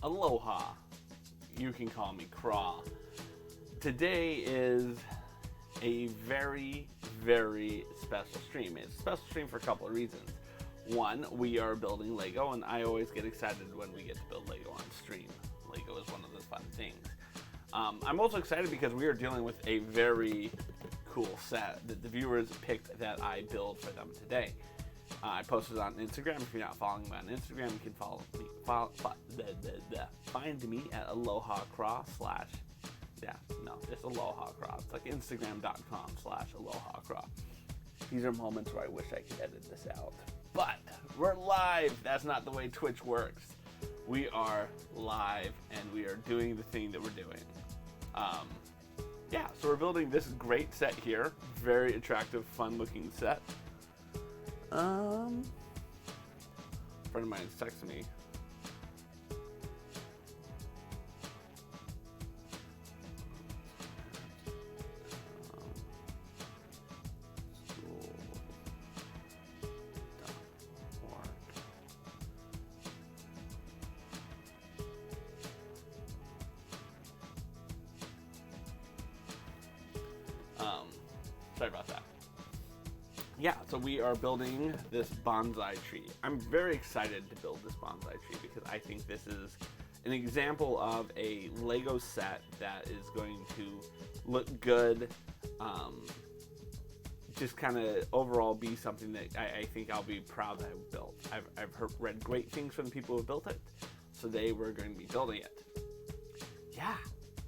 Aloha. You can call me Craw. Today is a very, very special stream. It's a special stream for a couple of reasons. One, we are building Lego, and I always get excited when we get to build Lego on stream. Lego is one of those fun things. I'm also excited because we are dealing with a very cool set that the viewers picked that I build for them today. I posted it on Instagram. If you're not following me on Instagram, you can follow me. Find me at AlohaCraw just AlohaCraw. It's like Instagram.com/AlohaCraw. These are moments where I wish I could edit this out. But we're live. That's not the way Twitch works. We are live and we are doing the thing that we're doing. So we're building this great set here. Very attractive, fun looking set. A friend of mine texted me. Sorry about that. Yeah, so we are building this bonsai tree. I'm very excited to build this bonsai tree because I think this is an example of a Lego set that is going to look good, just kind of overall be something that I think I'll be proud that I've built. I've read great things from the people who built it, so today we're going to be building it. Yeah,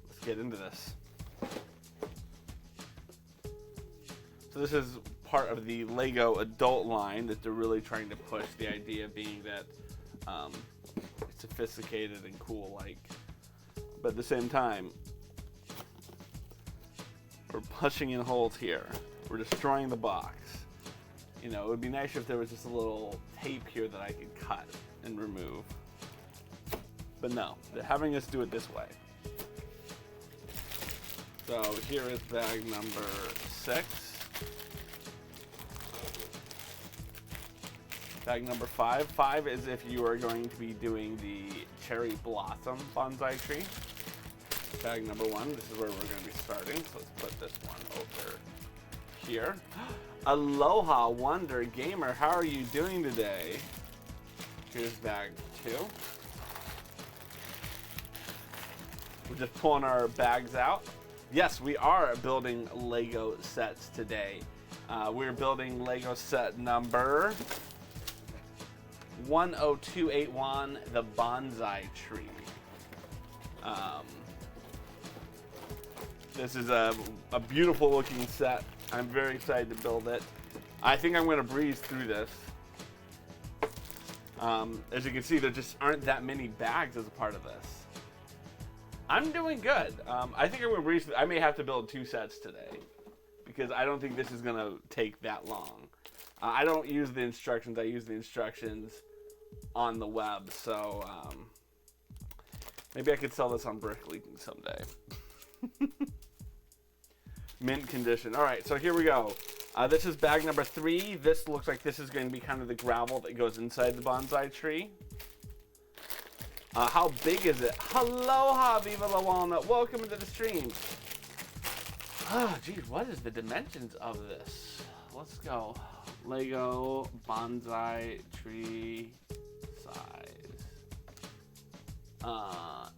let's get into this. So this is part of the Lego adult line that they're really trying to push, the idea being that it's sophisticated and cool, but at the same time, we're pushing in holes here. We're destroying the box. You know, it would be nice if there was just a little tape here that I could cut and remove. But no, they're having us do it this way. So here is bag number 6. Bag number 5. 5 is if you are going to be doing the cherry blossom bonsai tree. Bag number 1, this is where we're going to be starting. So let's put this one over here. Aloha Wonder Gamer, how are you doing today? Here's bag 2. We're just pulling our bags out. Yes, we are building Lego sets today. We're building Lego set number 10281, the bonsai tree. This is a beautiful looking set. I'm very excited to build it. I think I'm going to breeze through this. As you can see, there just aren't that many bags as a part of this. I'm doing good. I think I'm going to breeze through. I may have to build 2 sets today because I don't think this is going to take that long. I don't use the instructions. I use the instructions on the web, so maybe I could sell this on Brickley someday. Mint condition. All right, so here we go. This is bag number 3. This looks like this is going to be kind of the gravel that goes inside the bonsai tree. How big is it? Aloha, Viva la Walnut. Welcome to the stream. Oh, geez, what is the dimensions of this? Let's go. Lego bonsai tree size.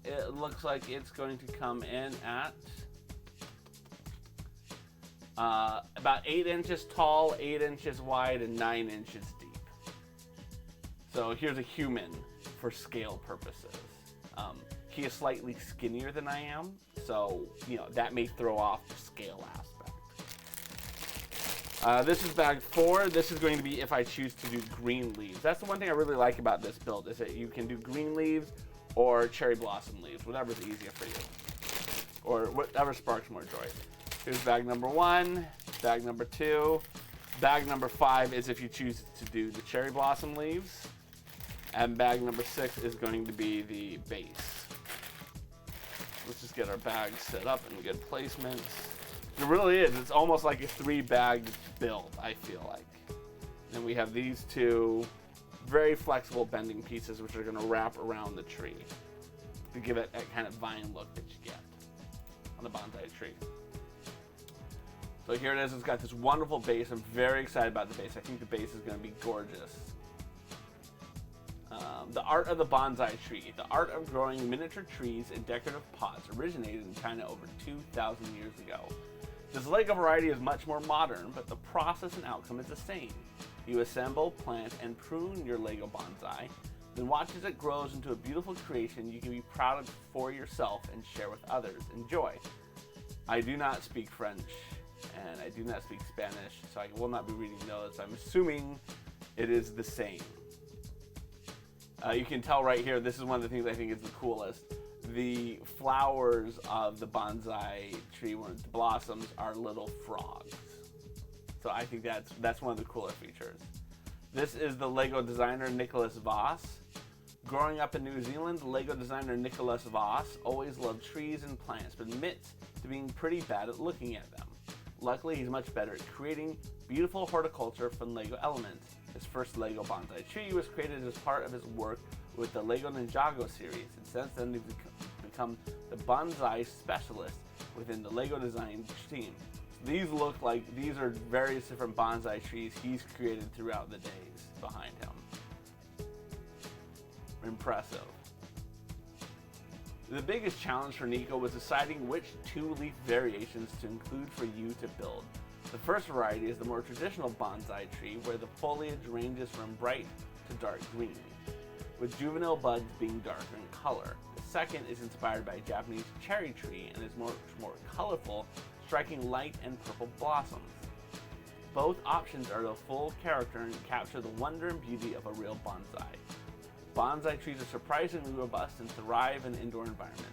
It looks like it's going to come in at about 8 inches tall, 8 inches wide, and 9 inches deep. So here's a human for scale purposes. He is slightly skinnier than I am, so that may throw off the scale aspect. This is bag 4. This is going to be if I choose to do green leaves. That's the one thing I really like about this build, is that you can do green leaves or cherry blossom leaves, whatever's easier for you, or whatever sparks more joy. Here's bag number 1, bag number 2. Bag number 5 is if you choose to do the cherry blossom leaves. And bag number 6 is going to be the base. Let's just get our bags set up in good placements. It really is. It's almost like a 3-bag build, I feel like. Then we have these 2 very flexible bending pieces which are going to wrap around the tree. to give it that kind of vine look that you get on the bonsai tree. So here it is. It's got this wonderful base. I'm very excited about the base. I think the base is going to be gorgeous. The art of the bonsai tree. The art of growing miniature trees in decorative pots originated in China over 2,000 years ago. This Lego variety is much more modern, but the process and outcome is the same. You assemble, plant, and prune your Lego bonsai, then watch as it grows into a beautiful creation you can be proud of for yourself and share with others. Enjoy. I do not speak French, and I do not speak Spanish, so I will not be reading those. I'm assuming it is the same. You can tell right here, this is one of the things I think is the coolest. The flowers of the bonsai tree, when it blossoms, are little frogs. So I think that's one of the cooler features. This is the Lego designer Nicholas Voss. Growing up in New Zealand, Lego designer Nicholas Voss always loved trees and plants, but admits to being pretty bad at looking at them. Luckily, he's much better at creating beautiful horticulture from Lego elements. His first Lego bonsai tree was created as part of his work with the Lego Ninjago series, and since then he's become the bonsai specialist within the Lego design team. So these look like these are various different bonsai trees he's created throughout the days behind him. Impressive. The biggest challenge for Nico was deciding which two-leaf variations to include for you to build. The first variety is the more traditional bonsai tree, where the foliage ranges from bright to dark green, with juvenile buds being darker in color. The second is inspired by a Japanese cherry tree and is much more colorful, striking light and purple blossoms. Both options are the full character and capture the wonder and beauty of a real bonsai. Bonsai trees are surprisingly robust and thrive in indoor environments.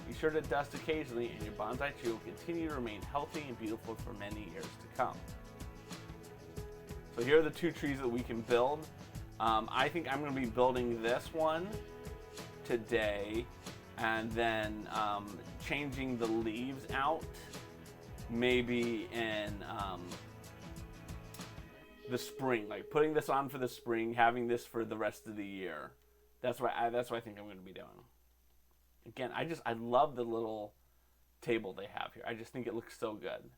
Be sure to dust occasionally, and your bonsai tree will continue to remain healthy and beautiful for many years to come. So here are the two trees that we can build. I think I'm going to be building this one today, and then changing the leaves out maybe in the spring, like putting this on for the spring, having this for the rest of the year. That's what I think I'm going to be doing. Again, I love the little table they have here. I just think it looks so good.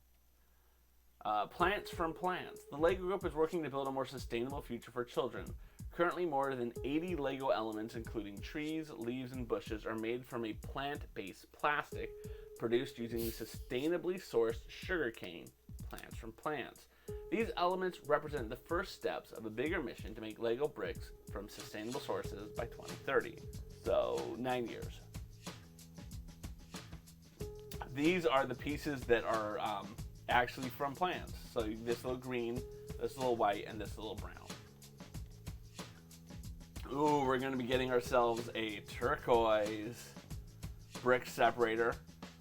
Plants from plants. The Lego Group is working to build a more sustainable future for children. Currently, more than 80 Lego elements, including trees, leaves, and bushes, are made from a plant-based plastic produced using sustainably sourced sugarcane plants from plants. These elements represent the first steps of a bigger mission to make Lego bricks from sustainable sources by 2030. So, 9 years. These are the pieces that are actually from plants. So this little green, this little white, and this little brown. Ooh, we're going to be getting ourselves a turquoise brick separator.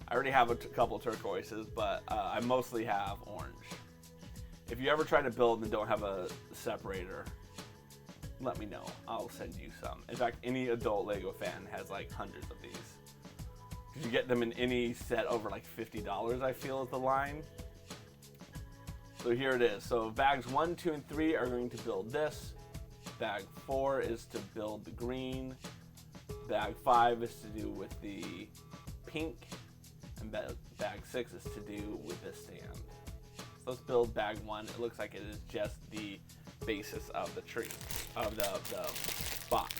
I already have a couple turquoises, but I mostly have orange. If you ever try to build and don't have a separator, let me know. I'll send you some. In fact, any adult Lego fan has like hundreds of these. You get them in any set over like $50, I feel, is the line. So here it is. So bags 1, 2, and 3 are going to build this. Bag 4 is to build the green. Bag 5 is to do with the pink. And bag 6 is to do with this stand. So let's build bag 1. It looks like it is just the basis of the tree, of the box.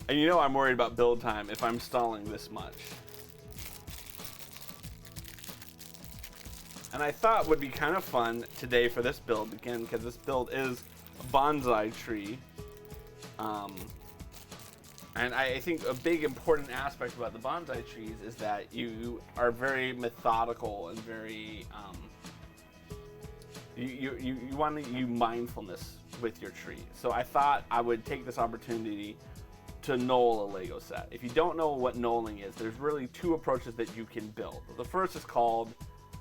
And you know I'm worried about build time if I'm stalling this much. And I thought would be kind of fun today for this build, again, because this build is a bonsai tree. And I think a big important aspect about the bonsai trees is that you are very methodical and very, you want to use mindfulness with your tree. So I thought I would take this opportunity to knoll a Lego set. If you don't know what knolling is, there's really two approaches that you can build. The first is called,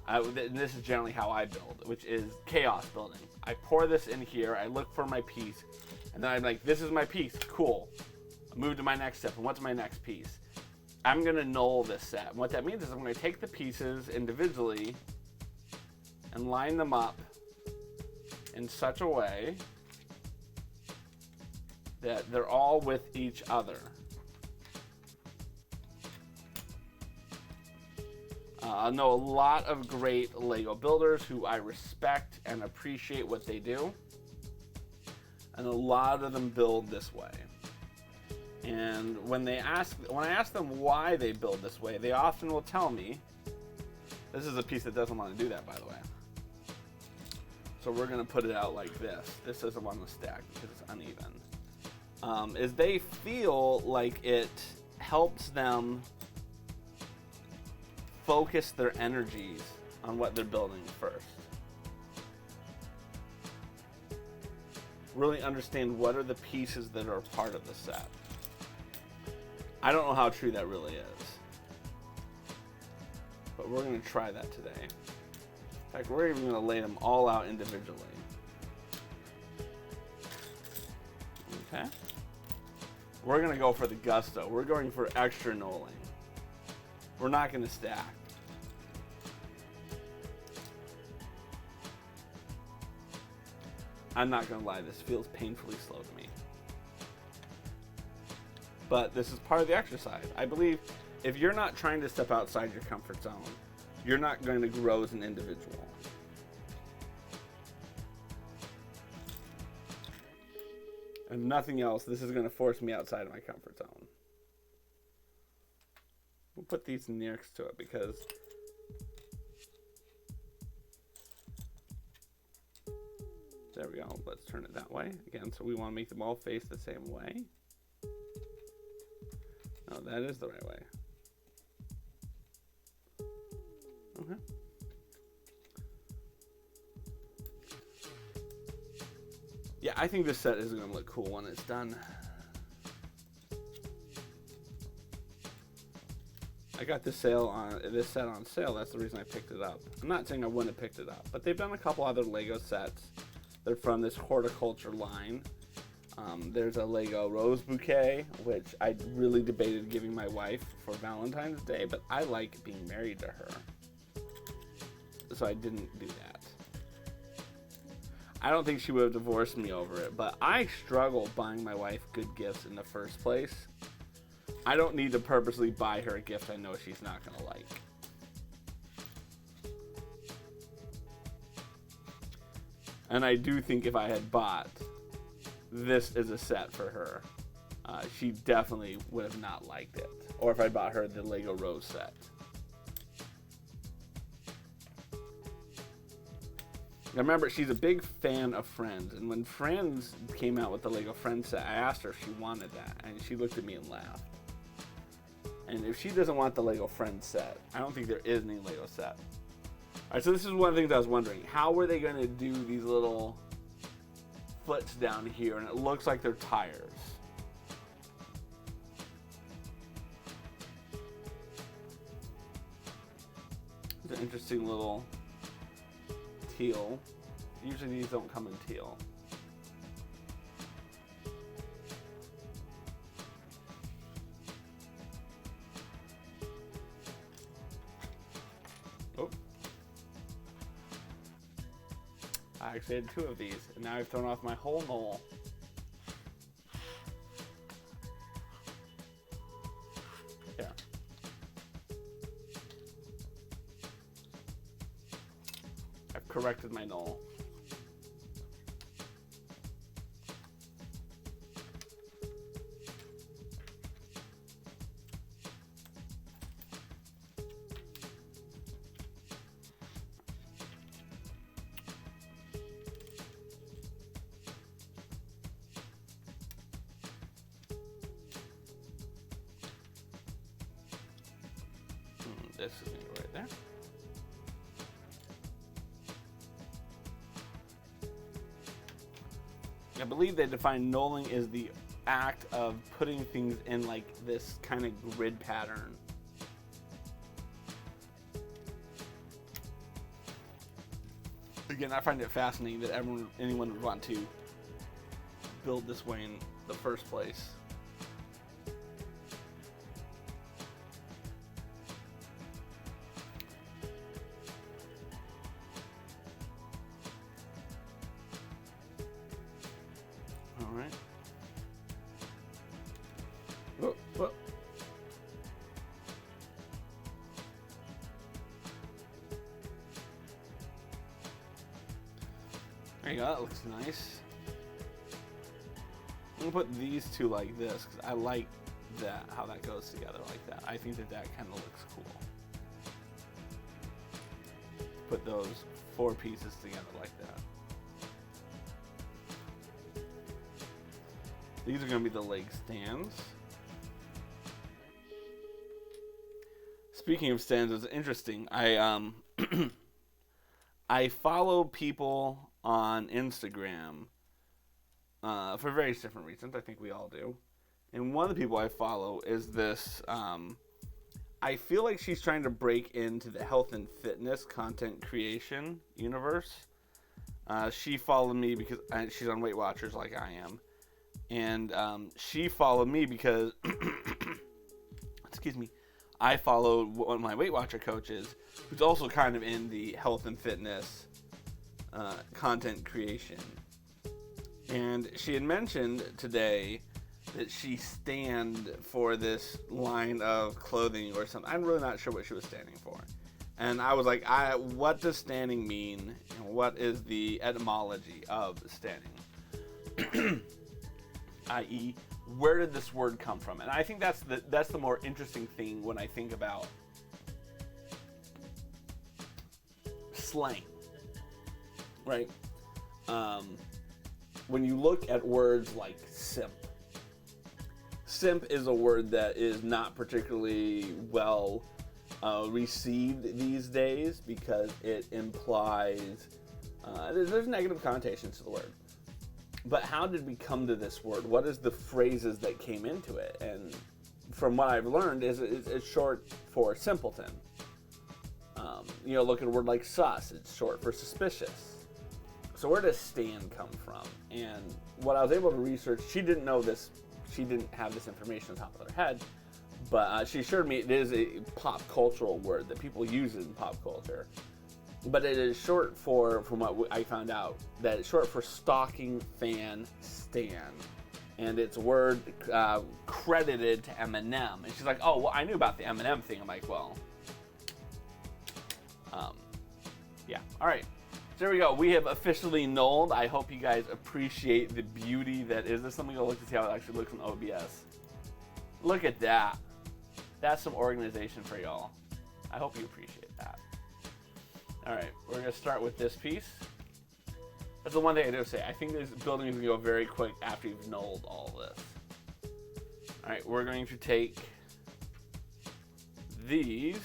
and this is generally how I build, which is chaos building. I pour this in here, I look for my piece, and then I'm like, this is my piece, cool. I move to my next step, and what's my next piece? I'm gonna knoll this set. And what that means is I'm gonna take the pieces individually, and line them up in such a way that they're all with each other. I know a lot of great Lego builders who I respect and appreciate what they do, and a lot of them build this way. And when I ask them why they build this way, they often will tell me. This is a piece that doesn't want to do that, by the way. So we're going to put it out like this. This doesn't want to stack because it's uneven. Is they feel like it helps them focus their energies on what they're building first. Really understand what are the pieces that are part of the set. I don't know how true that really is, but we're going to try that today. In fact, we're even going to lay them all out individually. Okay. We're going to go for the gusto. We're going for extra knolling. We're not going to stack. I'm not going to lie, this feels painfully slow to me. But this is part of the exercise. I believe if you're not trying to step outside your comfort zone, you're not going to grow as an individual. And nothing else, this is going to force me outside of my comfort zone. We'll put these next to it because there we go. Let's turn it that way. Again, so we want to make them all face the same way. No, that is the right way. Okay. Yeah, I think this set is going to look cool when it's done. I got this set on sale. That's the reason I picked it up. I'm not saying I wouldn't have picked it up, but they've done a couple other Lego sets. They're from this horticulture line. There's a Lego rose bouquet, which I really debated giving my wife for Valentine's Day, but I like being married to her, so I didn't do that. I don't think she would have divorced me over it, but I struggle buying my wife good gifts in the first place. I don't need to purposely buy her a gift I know she's not going to like. And I do think if I had bought this as a set for her, she definitely would have not liked it. Or if I bought her the Lego Rose set. Now remember, she's a big fan of Friends, and when Friends came out with the Lego Friends set, I asked her if she wanted that, and she looked at me and laughed. And if she doesn't want the Lego Friends set, I don't think there is any Lego set. Alright, so this is one of the things I was wondering. How were they going to do these little foots down here, and it looks like they're tires. It's an interesting little teal. Usually these don't come in teal. Oh. I actually had 2 of these, and now I've thrown off my whole knoll. Yeah. I've corrected my knoll. This is going to go right there. I believe they define knolling as the act of putting things in like this kind of grid pattern. Again, I find it fascinating that anyone would want to build this way in the first place. There you go, that looks nice. I'm gonna put these two like this because I like that, how that goes together like that. I think that that kind of looks cool. Put those 4 pieces together like that. These are gonna be the leg stands. Speaking of stands, it's interesting. I I follow people on Instagram for various different reasons. I think we all do. And one of the people I follow is this. I feel like she's trying to break into the health and fitness content creation universe. She followed me because she's on Weight Watchers like I am. And she followed me because, excuse me, I followed one of my Weight Watcher coaches who's also kind of in the health and fitness content creation. And she had mentioned today that she stand for this line of clothing or something. I'm really not sure what she was standing for. And I was like, what does standing mean? And what is the etymology of standing? I.e., where did this word come from? And I think that's the more interesting thing when I think about slang, right? When you look at words like simp is a word that is not particularly well received these days because it implies there's negative connotations to the word. But how did we come to this word? What is the phrases that came into it? And from what I've learned, it's short for simpleton. Look at a word like sus. It's short for suspicious. So where does stand come from? And what I was able to research, she didn't know this. She didn't have this information on top of her head. But she assured me it is a pop cultural word that people use in pop culture. But it is short for, from what I found out, that it's short for stalking fan stan. And it's a word credited to Eminem. And she's like, oh, well, I knew about the Eminem thing. I'm like, well, yeah. All right. So there we go. We have officially nulled. I hope you guys appreciate the beauty that is this. Let me go look to see how it actually looks in OBS. Look at that. That's some organization for y'all. I hope you appreciate that. All right, we're gonna start with this piece. That's the one thing I do say. I think this building is gonna go very quick after you've nulled all this. All right, we're going to take these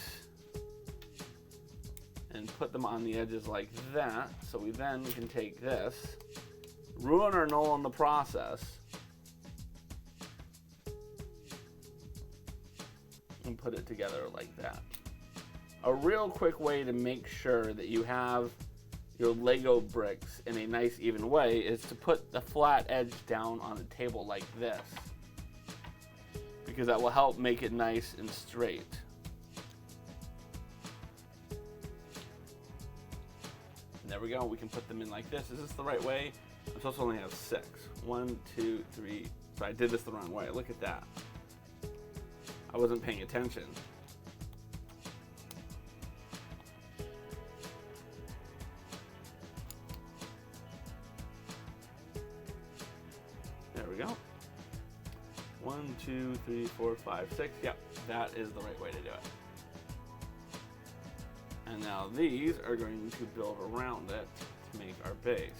and put them on the edges like that. So we then can take this, ruin or null in the process, and put it together like that. A real quick way to make sure that you have your Lego bricks in a nice even way is to put the flat edge down on the table like this, because that will help make it nice and straight. And there we go. We can put them in like this. Is this the right way? I'm supposed to only have 6. 1, 2, 3. So I did this the wrong way. Look at that. I wasn't paying attention. There we go. 1, 2, 3, 4, 5, 6. Yep, that is the right way to do it. And now these are going to build around it to make our base.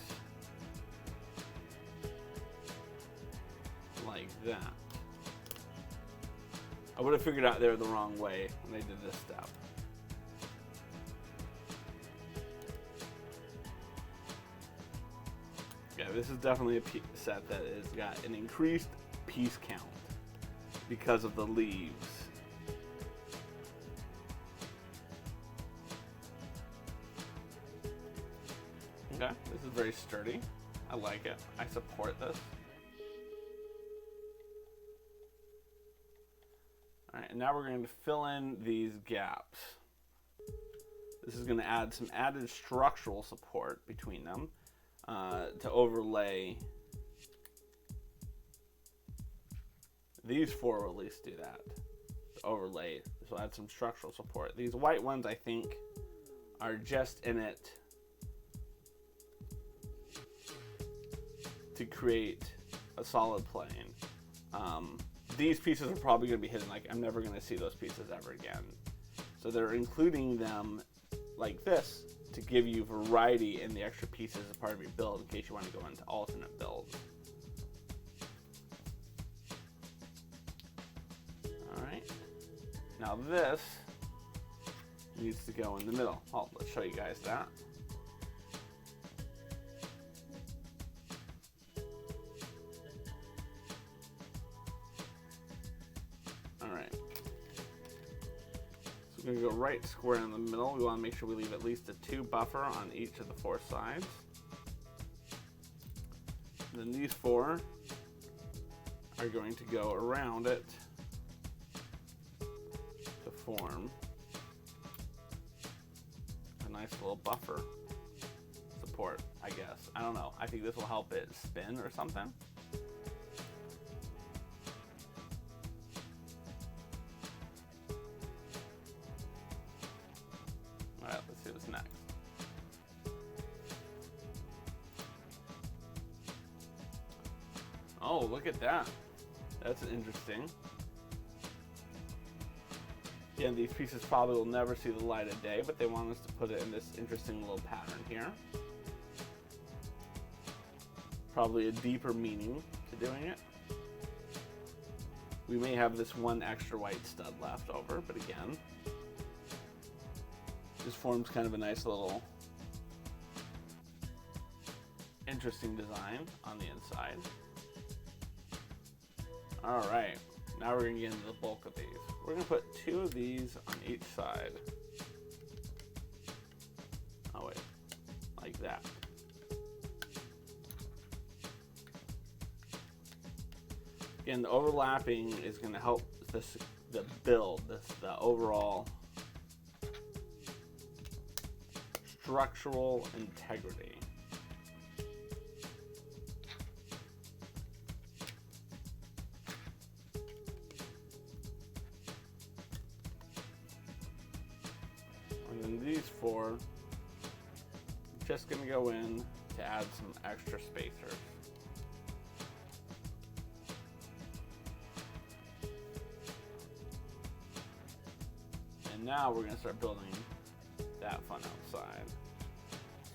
Like that. I would have figured out they were the wrong way when they did this step. Yeah, this is definitely a set that has got an increased piece count because of the leaves. Okay, this is very sturdy. I like it. I support this. All right, and now we're going to fill in these gaps. This is going to add some added structural support between them to overlay. These 4 will at least do that. To overlay, this will add some structural support. These white ones, I think, are just in it to create a solid plane. These pieces are probably going to be hidden. Like, I'm never going to see those pieces ever again. So they're including them like this to give you variety in the extra pieces as part of your build in case you want to go into alternate builds. Alright. Now this needs to go in the middle. Oh, let's show you guys that. Alright. So we're going to go right square in the middle. We want to make sure we leave at least a 2 buffer on each of the 4 sides. And then these 4 are going to go around it to form a nice little buffer support, I guess. I don't know. I think this will help it spin or something. Alright, let's see what's next. Oh, look at that. That's interesting. Again, these pieces probably will never see the light of day, but they want us to put it in this interesting little pattern here. Probably a deeper meaning to doing it. We may have this one extra white stud left over, but again, this forms kind of a nice little interesting design on the inside. All right, now we're gonna get into the bulk of these. We're gonna put 2 of these on each side. Oh wait, like that. Again, the overlapping is gonna help the build, the overall structural integrity. And then these 4, just gonna go in to add some extra spacers. And now we're gonna start building that fun outside.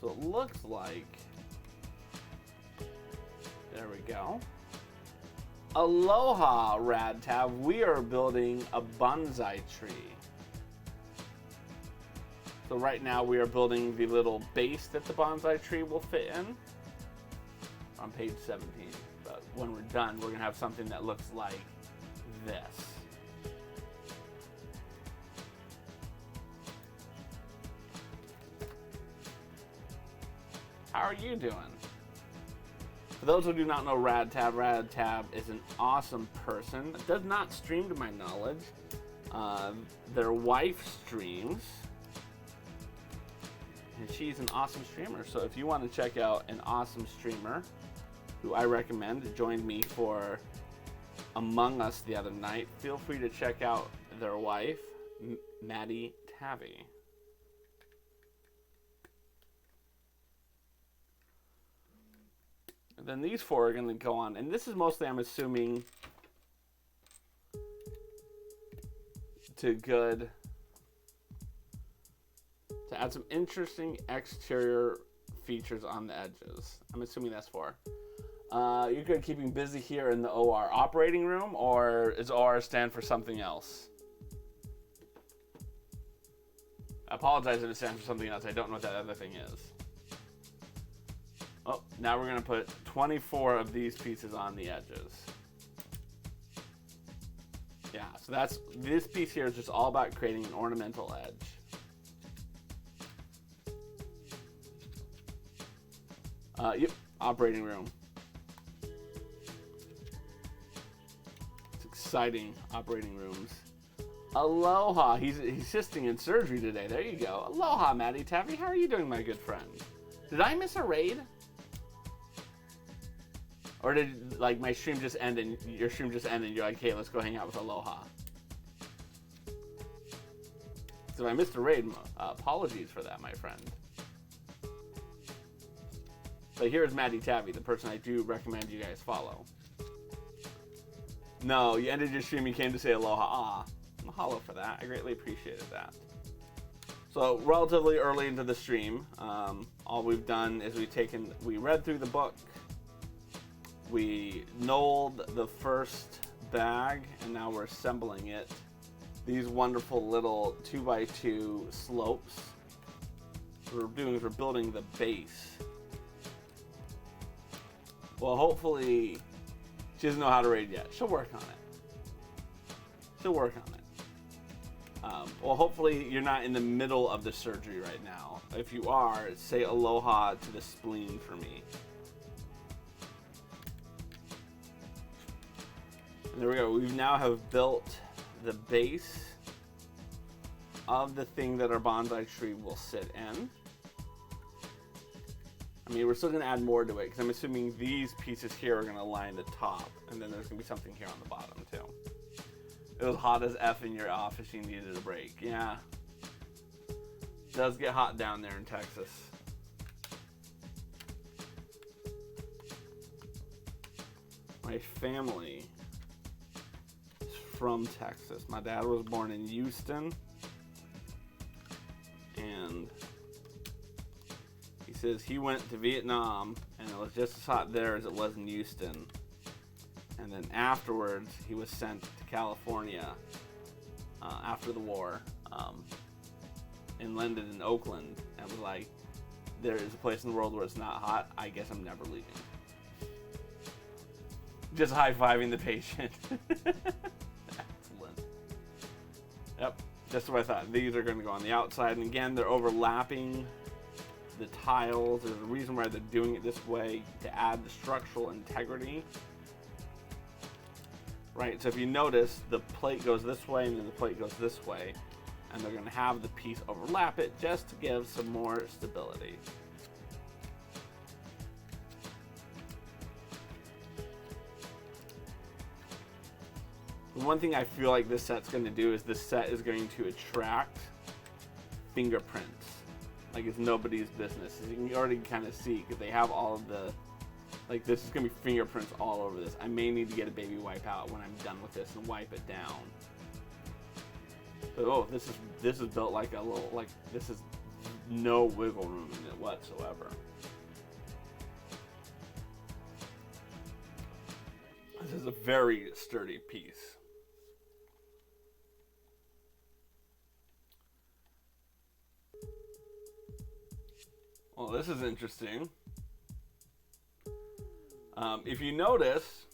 So it looks like, there we go. Aloha, Rad Tab. We are building a bonsai tree. So right now we are building the little base that the bonsai tree will fit in on page 17. But when we're done, we're gonna have something that looks like this. How are you doing? For those who do not know Rad Tab is an awesome person. It does not stream to my knowledge. Their wife streams, and she's an awesome streamer. So if you want to check out an awesome streamer, who I recommend, joined me for Among Us the other night, feel free to check out their wife, Maddie Tavi. And then these 4 are going to go on, and this is mostly, I'm assuming, to add some interesting exterior features on the edges. I'm assuming that's 4. You're good keeping busy here in the OR operating room, or does OR stand for something else? I apologize if it stands for something else. I don't know what that other thing is. Oh, now we're going to put 24 of these pieces on the edges. Yeah, so this piece here is just all about creating an ornamental edge. Yep, operating room. It's exciting, operating rooms. Aloha, he's assisting in surgery today. There you go. Aloha, Maddie Tavi. How are you doing, my good friend? Did I miss a raid? Or did, like, my stream just end and your stream just ended and you're like, hey, let's go hang out with Aloha? So if I missed a raid, apologies for that, my friend. But here's Maddie Tabby, the person I do recommend you guys follow. No, you ended your stream, you came to say aloha. Ah, mahalo for that. I greatly appreciated that. So, relatively early into the stream, all we've done is we read through the book, we knolled the first bag, and now we're assembling it. These wonderful little 2x2 slopes. What we're doing is we're building the base. Well, hopefully, she doesn't know how to raid yet. She'll work on it. She'll work on it. Well, hopefully you're not in the middle of the surgery right now. If you are, say aloha to the spleen for me. And there we go. We now have built the base of the thing that our bonsai tree will sit in. I mean, we're still going to add more to it because I'm assuming these pieces here are going to line the top, and then there's going to be something here on the bottom too. It was hot as F in your office, you needed a break. Yeah. It does get hot down there in Texas. My family is from Texas. My dad was born in Houston. And he says he went to Vietnam and it was just as hot there as it was in Houston. And then afterwards, he was sent to California after the war, and landed in Oakland, and was like, there is a place in the world where it's not hot. I guess I'm never leaving. Just high-fiving the patient. Excellent. Yep, just what I thought. These are going to go on the outside, and again, they're overlapping the tiles. There's a reason why they're doing it this way, to add the structural integrity. Right, so if you notice, the plate goes this way and then the plate goes this way, and they're going to have the piece overlap it just to give some more stability. One thing I feel like this set's going to do is this set is going to attract fingerprints like it's nobody's business. As you can already kind of see, because they have all of the, like, this is going to be fingerprints all over this. I may need to get a baby wipe out when I'm done with this and wipe it down. But, oh, this is built like a little, like, this is no wiggle room in it whatsoever. This is a very sturdy piece. Well, this is interesting. If you notice,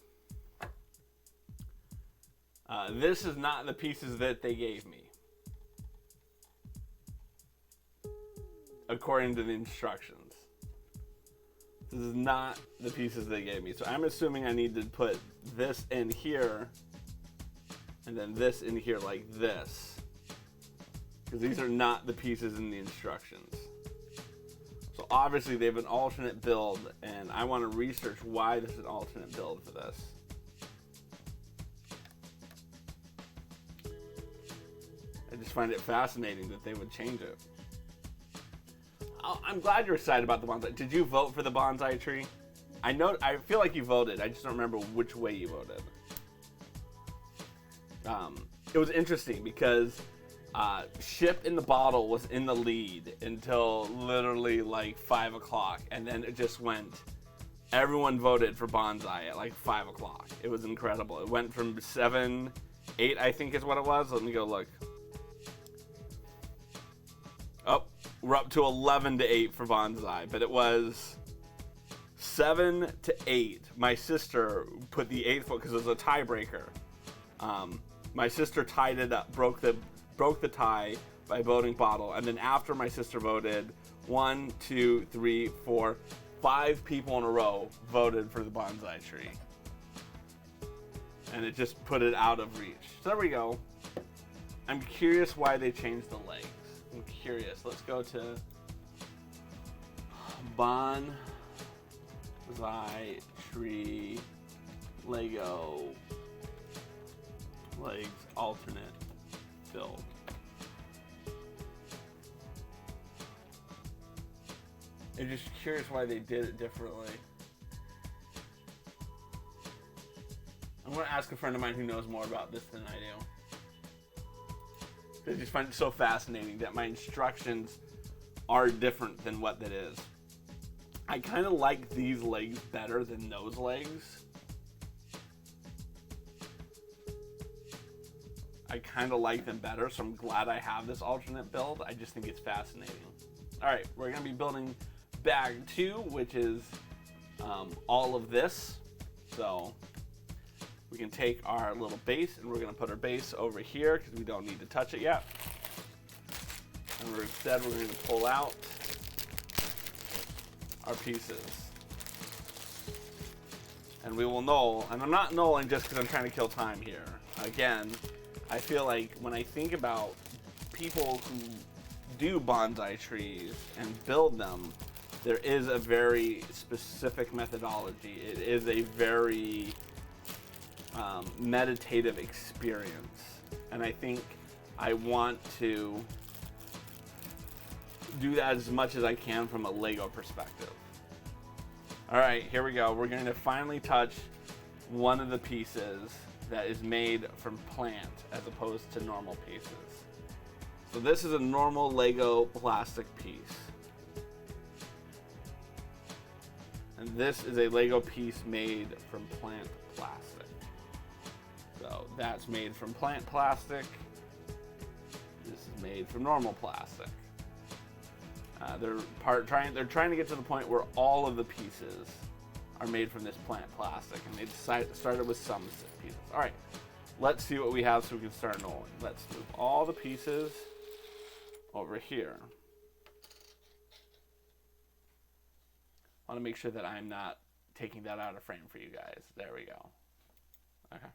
this is not the pieces that they gave me, according to the instructions. This is not the pieces they gave me. So I'm assuming I need to put this in here, and then this in here like this, because these are not the pieces in the instructions. So obviously they have an alternate build, and I want to research why there's an alternate build for this. I just find it fascinating that they would change it. I'm glad you're excited about the bonsai. Did you vote for the bonsai tree? I feel like you voted. I just don't remember which way you voted. It was interesting because Ship in the Bottle was in the lead until literally like 5 o'clock, and then it just went, everyone voted for bonsai at like 5 o'clock. It was incredible. It went from 7, 8 I think is what it was. Let me go look. Oh, we're up to 11 to 8 for bonsai, but it was 7 to 8. My sister put the 8th vote because it was a tiebreaker. My sister tied it up, broke the tie by voting Bottle, and then after my sister voted, 1, 2, 3, 4, 5 people in a row voted for the bonsai tree, and it just put it out of reach. So there we go. I'm curious why they changed the legs. I'm curious. Let's go to bonsai tree Lego legs alternate build. I'm just curious why they did it differently. I'm going to ask a friend of mine who knows more about this than I do. I just find it so fascinating that my instructions are different than what that is. I kind of like these legs better than those legs. I kind of like them better, so I'm glad I have this alternate build. I just think it's fascinating. All right, we're going to be building bag 2, which is all of this. So we can take our little base, and we're going to put our base over here because we don't need to touch it yet. And instead, we're going to pull out our pieces. And we will null, and I'm not nulling just because I'm trying to kill time here. Again, I feel like when I think about people who do bonsai trees and build them, there is a very specific methodology. It is a very meditative experience. And I think I want to do that as much as I can from a Lego perspective. All right, here we go. We're going to finally touch one of the pieces that is made from plant as opposed to normal pieces. So this is a normal Lego plastic piece. And this is a Lego piece made from plant plastic. So that's made from plant plastic. This is made from normal plastic. They're trying to get to the point where all of the pieces are made from this plant plastic, and they started with some pieces. All right, let's see what we have so we can start knolling. Let's move all the pieces over here. I want to make sure that I'm not taking that out of frame for you guys. There we go. Okay.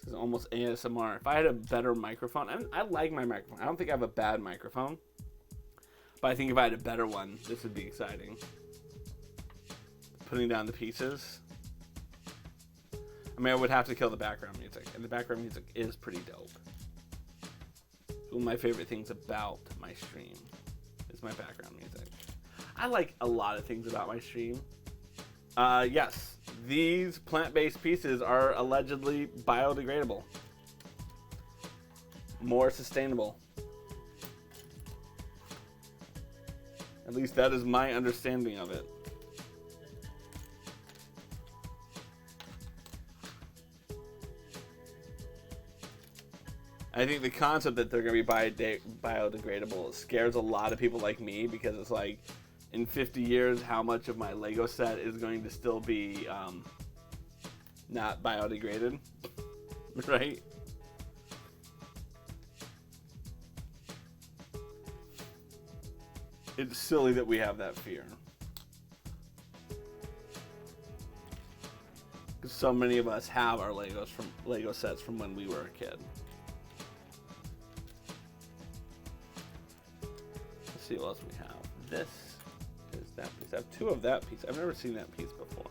This is almost ASMR. If I had a better microphone, I like my microphone. I don't think I have a bad microphone, but I think if I had a better one, this would be exciting. Putting down the pieces. I mean, I would have to kill the background music, and the background music is pretty dope. One of my favorite things about my stream is my background music. I like a lot of things about my stream. Yes, these plant-based pieces are allegedly biodegradable. More sustainable. At least that is my understanding of it. I think the concept that they're going to be biodegradable scares a lot of people like me, because it's like, in 50 years, how much of my Lego set is going to still be not biodegraded, right? It's silly that we have that fear. Because so many of us have our Lego sets from when we were a kid. Let's see what else we have. This is that piece. I have two of that piece. I've never seen that piece before.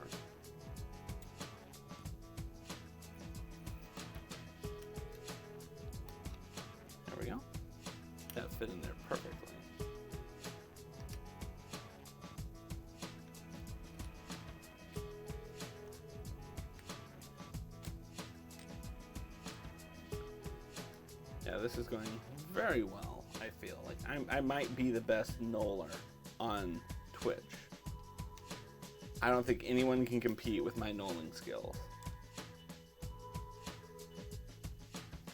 There we go. That fit in there perfectly. Yeah, this is going very well, I feel. Like I might be the best knoller on Twitch. I don't think anyone can compete with my knolling skills.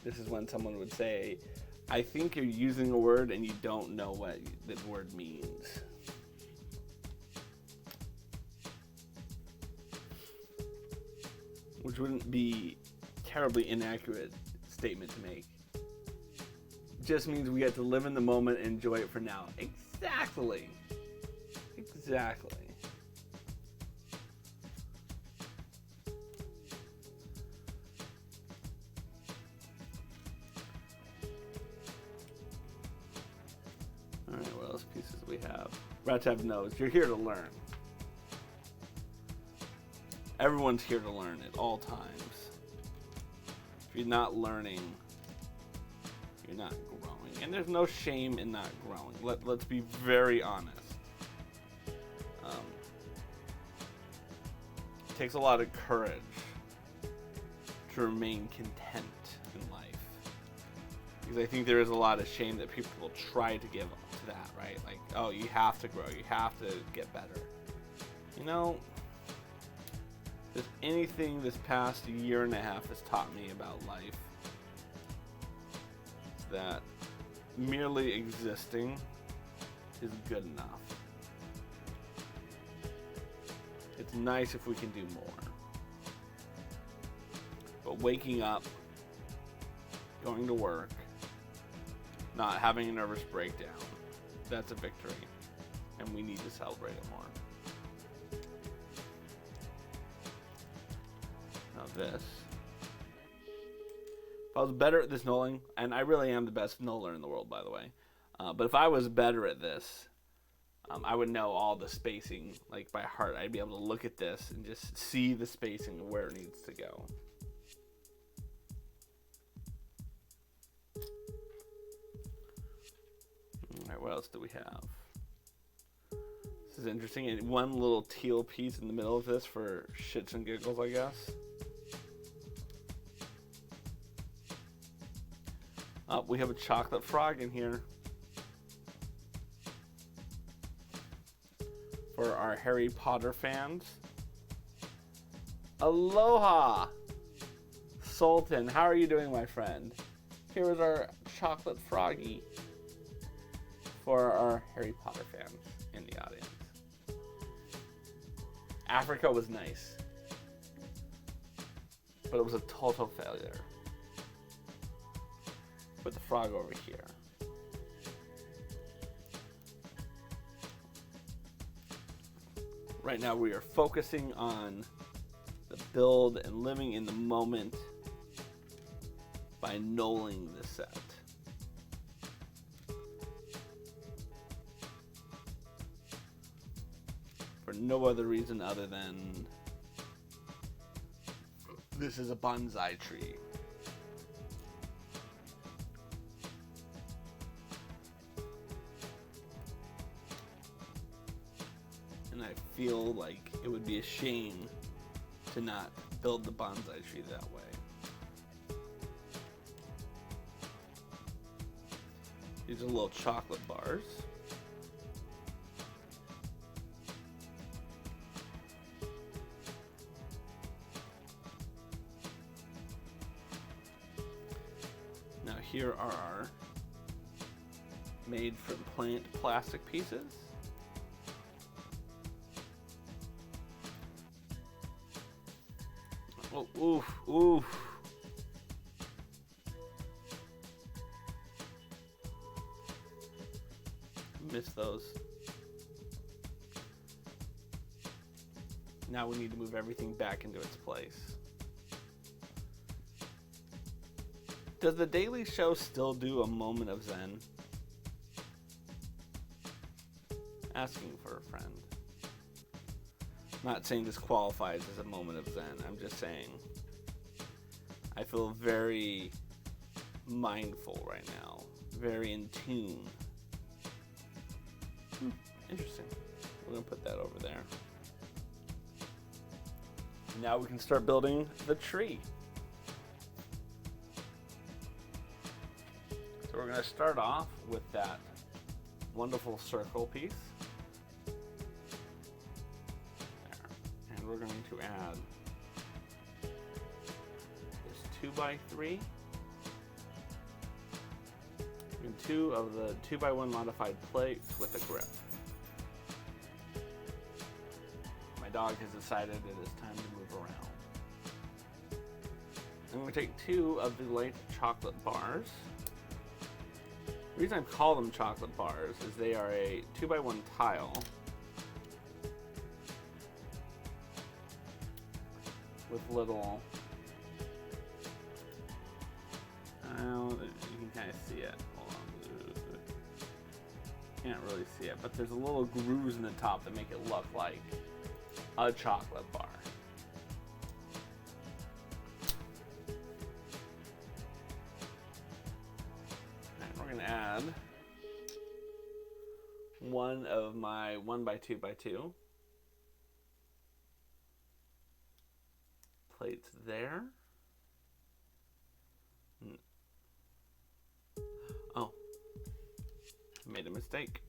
This is when someone would say, I think you're using a word and you don't know what the word means. Which wouldn't be a terribly inaccurate statement to make. Just means we get to live in the moment and enjoy it for now. Exactly. Exactly. All right, what else pieces we have? Rats have nose. You're here to learn. Everyone's here to learn at all times. If you're not learning, you're not growing. And there's no shame in not growing. Let's be very honest. It takes a lot of courage to remain content in life. Because I think there is a lot of shame that people will try to give to that, right? Like, oh, you have to grow, you have to get better. You know, if anything this past year and a half has taught me about life, it's that merely existing is good enough. It's nice if we can do more. But waking up, going to work, not having a nervous breakdown, that's a victory. And we need to celebrate it more. Now this. If I was better at this knolling, and I really am the best knoller in the world, by the way, but if I was better at this, I would know all the spacing, like by heart. I'd be able to look at this and just see the spacing of where it needs to go. Alright, what else do we have? This is interesting. And one little teal piece in the middle of this for shits and giggles, I guess. Oh, we have a chocolate frog in here. For our Harry Potter fans. Aloha! Sultan, how are you doing, my friend? Here is our chocolate froggy for our Harry Potter fans in the audience. Africa was nice, but it was a total failure. Put the frog over here. Right now we are focusing on the build and living in the moment by knolling the set. For no other reason other than this is a bonsai tree. And I feel like it would be a shame to not build the bonsai tree that way. These are little chocolate bars. Now here are our made from plant plastic pieces. Oh, oof, oof. Missed those. Now we need to move everything back into its place. Does the Daily Show still do a moment of Zen? Asking for a friend. I'm not saying this qualifies as a moment of Zen. I'm just saying I feel very mindful right now. Very in tune. Interesting. We're going to put that over there. Now we can start building the tree. So we're going to start off with that wonderful circle piece. There. And we're going to add this 2x3 and 2 of the 2x1 modified plates with a grip. My dog has decided it is time to move around. I'm going to take 2 of the light chocolate bars. The reason I call them chocolate bars is they are a 2x1 tile with little, you can kind of see it. Hold on. Can't really see it, but there's a little grooves in the top that make it look like a chocolate bar. we're going to add one of my 1x2x2 plates there. Oh, made a mistake.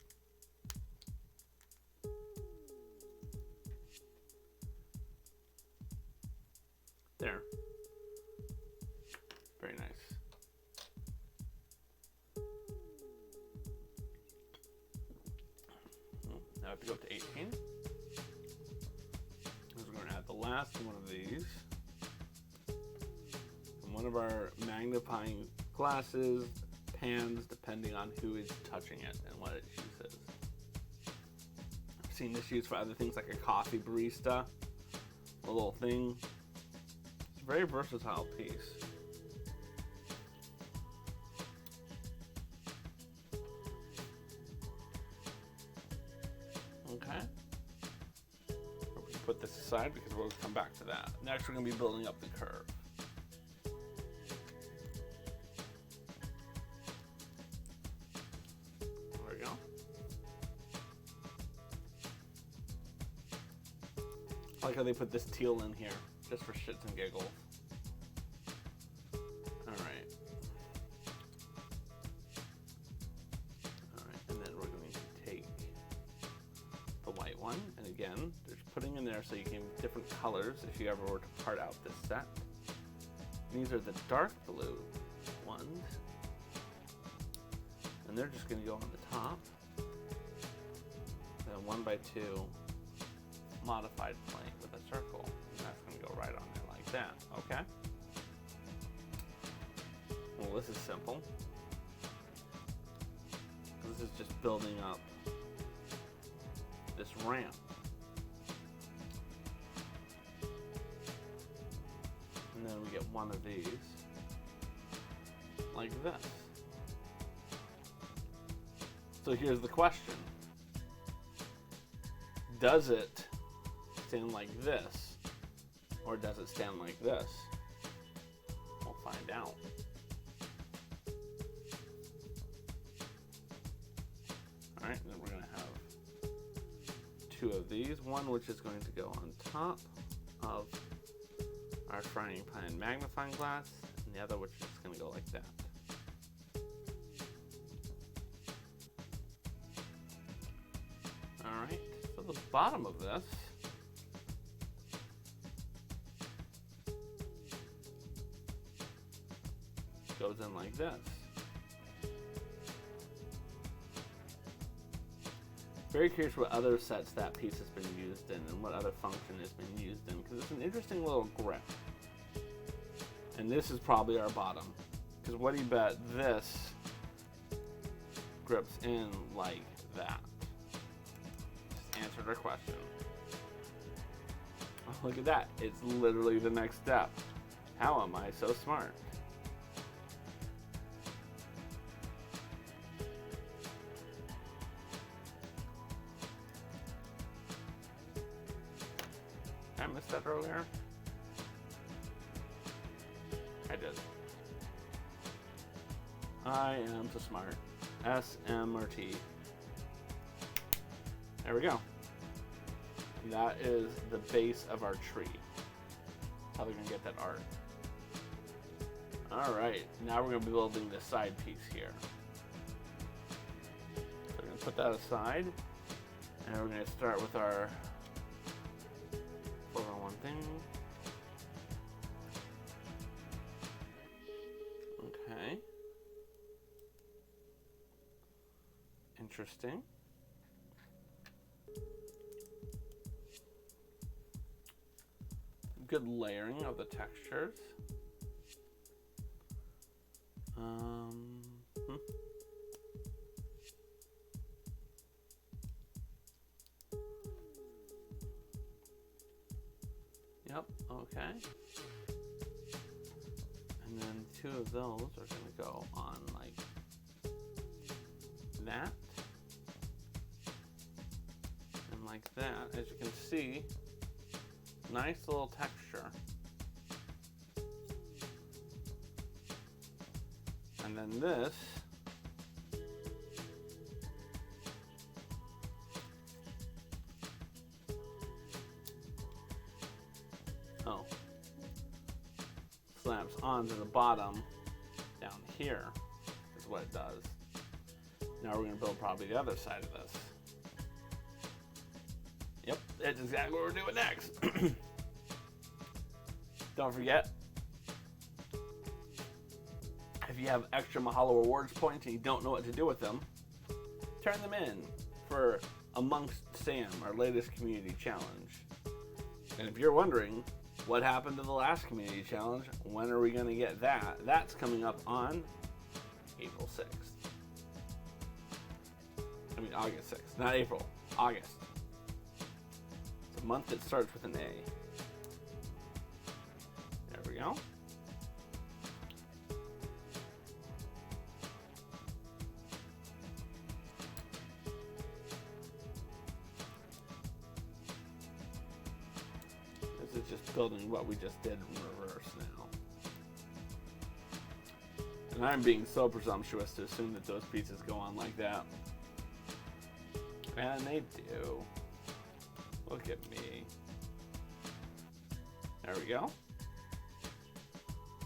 There. Very nice. Now I have to go up to 18. We're going to add the last one of these. And one of our magnifying glasses, pans, depending on who is touching it and what its use is. I've seen this used for other things like a coffee barista, a little thing. It's a very versatile piece. Okay. We're going to put this aside because we'll come back to that. Next, we're going to be building up the curve. There we go. I like how they put this teal in here, just for shits and giggles. Alright. Alright, and then we're going to take the white one, and again, there's putting in there so you can different colors if you ever were to part out this set. These are the dark blue ones, and they're just going to go on the top. Then 1x2 modified plate with a circle, and that's going to go right on there like that. Okay. Well, this is simple. This is just building up this ramp. And then we get one of these like this. So here's the question. Does it stand like this, or does it stand like this? We'll find out. Alright, then we're going to have two of these. One which is going to go on top of our frying pan magnifying glass, and the other which is going to go like that. Alright, so the bottom of this goes in like this. Very curious what other sets that piece has been used in and what other function it's been used in, because it's an interesting little grip. And this is probably our bottom, because what do you bet this grips in like that? Just answered our question. Oh, look at that. It's literally the next step. How am I so smart? I missed that earlier. I did. I am so smart. SMRT. There we go. And that is the base of our tree. That's how we're going to get that art. Alright, now we're going to be building this side piece here. So we're going to put that aside. And we're going to start with our 4x1 thing. Okay. Interesting. Good layering of the textures. Yep, okay. And then two of those are going to go on like that. And like that. As you can see, nice little texture. And then this Oh. Slaps onto the bottom down here is what it does. Now we're going to build probably the other side of this. Yep, that's exactly what we're doing next. Don't forget, if you have extra Mahalo Rewards points and you don't know what to do with them, turn them in for Amongst Sam, our latest community challenge. And if you're wondering what happened to the last community challenge, when are we going to get that? That's coming up on April 6th. I mean August 6th, not April, August. It's a month that starts with an A. There we go. This is just building what we just did in reverse now. And I'm being so presumptuous to assume that those pieces go on like that. And they do. Look at me. There we go.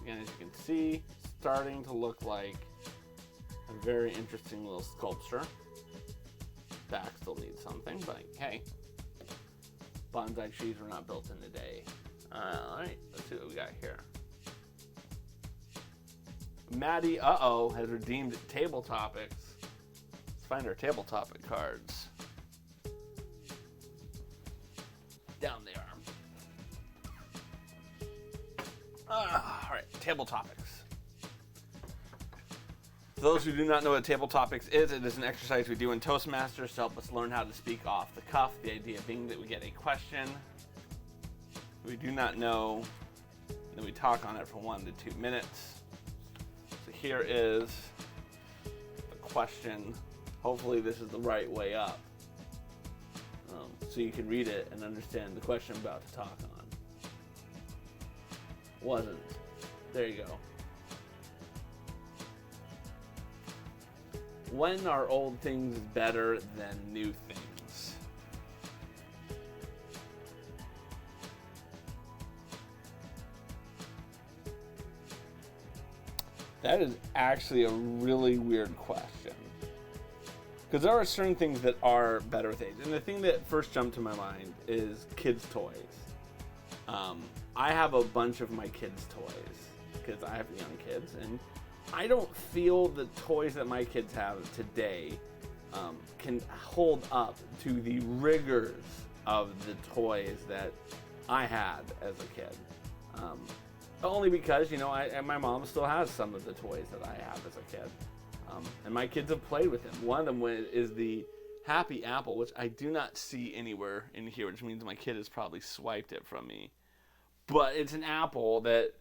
Again, as you can see, starting to look like a very interesting little sculpture. Back still needs something, but hey. Bonsai trees were not built in a day. Alright, let's see what we got here. Maddie, has redeemed Table Topics. Let's find our Table Topic cards. Down they are. Alright, Table Topics. For those who do not know what Table Topics is, it is an exercise we do in Toastmasters to help us learn how to speak off the cuff. The idea being that we get a question we do not know, and then we talk on it for 1 to 2 minutes. So here is the question. Hopefully this is the right way up. So you can read it and understand the question I'm about to talk on. Wasn't. There you go. When are old things better than new things? That is actually a really weird question. Because there are certain things that are better with age. And the thing that first jumped to my mind is kids' toys. I have a bunch of my kids' toys because I have young kids. And I don't feel the toys that my kids have today can hold up to the rigors of the toys that I had as a kid. Only because, my mom still has some of the toys that I have as a kid. And my kids have played with them. One of them is the Happy Apple, which I do not see anywhere in here, which means my kid has probably swiped it from me. But it's an apple that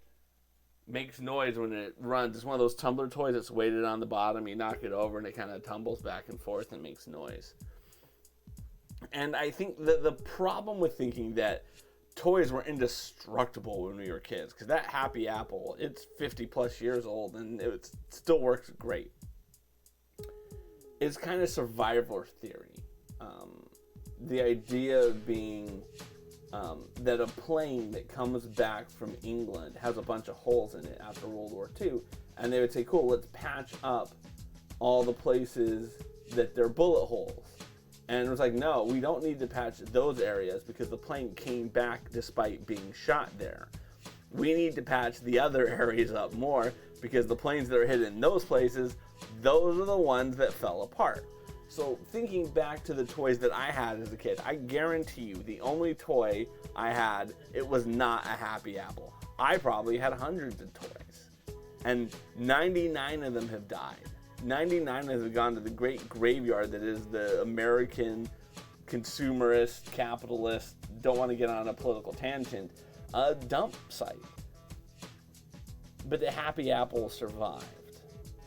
makes noise when it runs. It's one of those tumbler toys that's weighted on the bottom. You knock it over and it kind of tumbles back and forth and makes noise. And I think that the problem with thinking that toys were indestructible when we were kids, because that Happy Apple, it's 50 plus years old and it still works great. It's kind of survivor theory. The idea being that a plane that comes back from England has a bunch of holes in it after World War II, and they would say, cool, let's patch up all the places that they're bullet holes. And it was like, no, we don't need to patch those areas because the plane came back despite being shot there. We need to patch the other areas up more because the planes that are hit in those places, those are the ones that fell apart. So thinking back to the toys that I had as a kid, I guarantee you the only toy I had, it was not a Happy Apple. I probably had hundreds of toys. And 99 of them have died. 99 of them have gone to the great graveyard that is the American consumerist, capitalist, don't want to get on a political tangent, dump site. But the Happy Apple survived.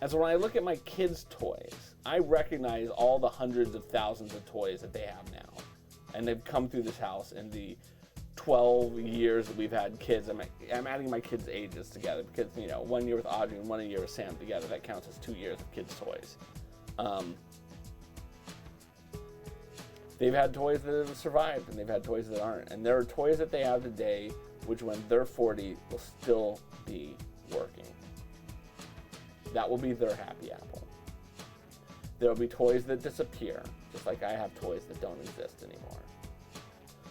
And so when I look at my kids' toys, I recognize all the hundreds of thousands of toys that they have now. And they've come through this house in the 12 years that we've had kids. I'm adding my kids' ages together because, 1 year with Audrey and 1 year with Sam together, that counts as 2 years of kids' toys. They've had toys that have survived, and they've had toys that aren't. And there are toys that they have today, which when they're 40, will still be working. That will be their happy apple. There will be toys that disappear, just like I have toys that don't exist anymore.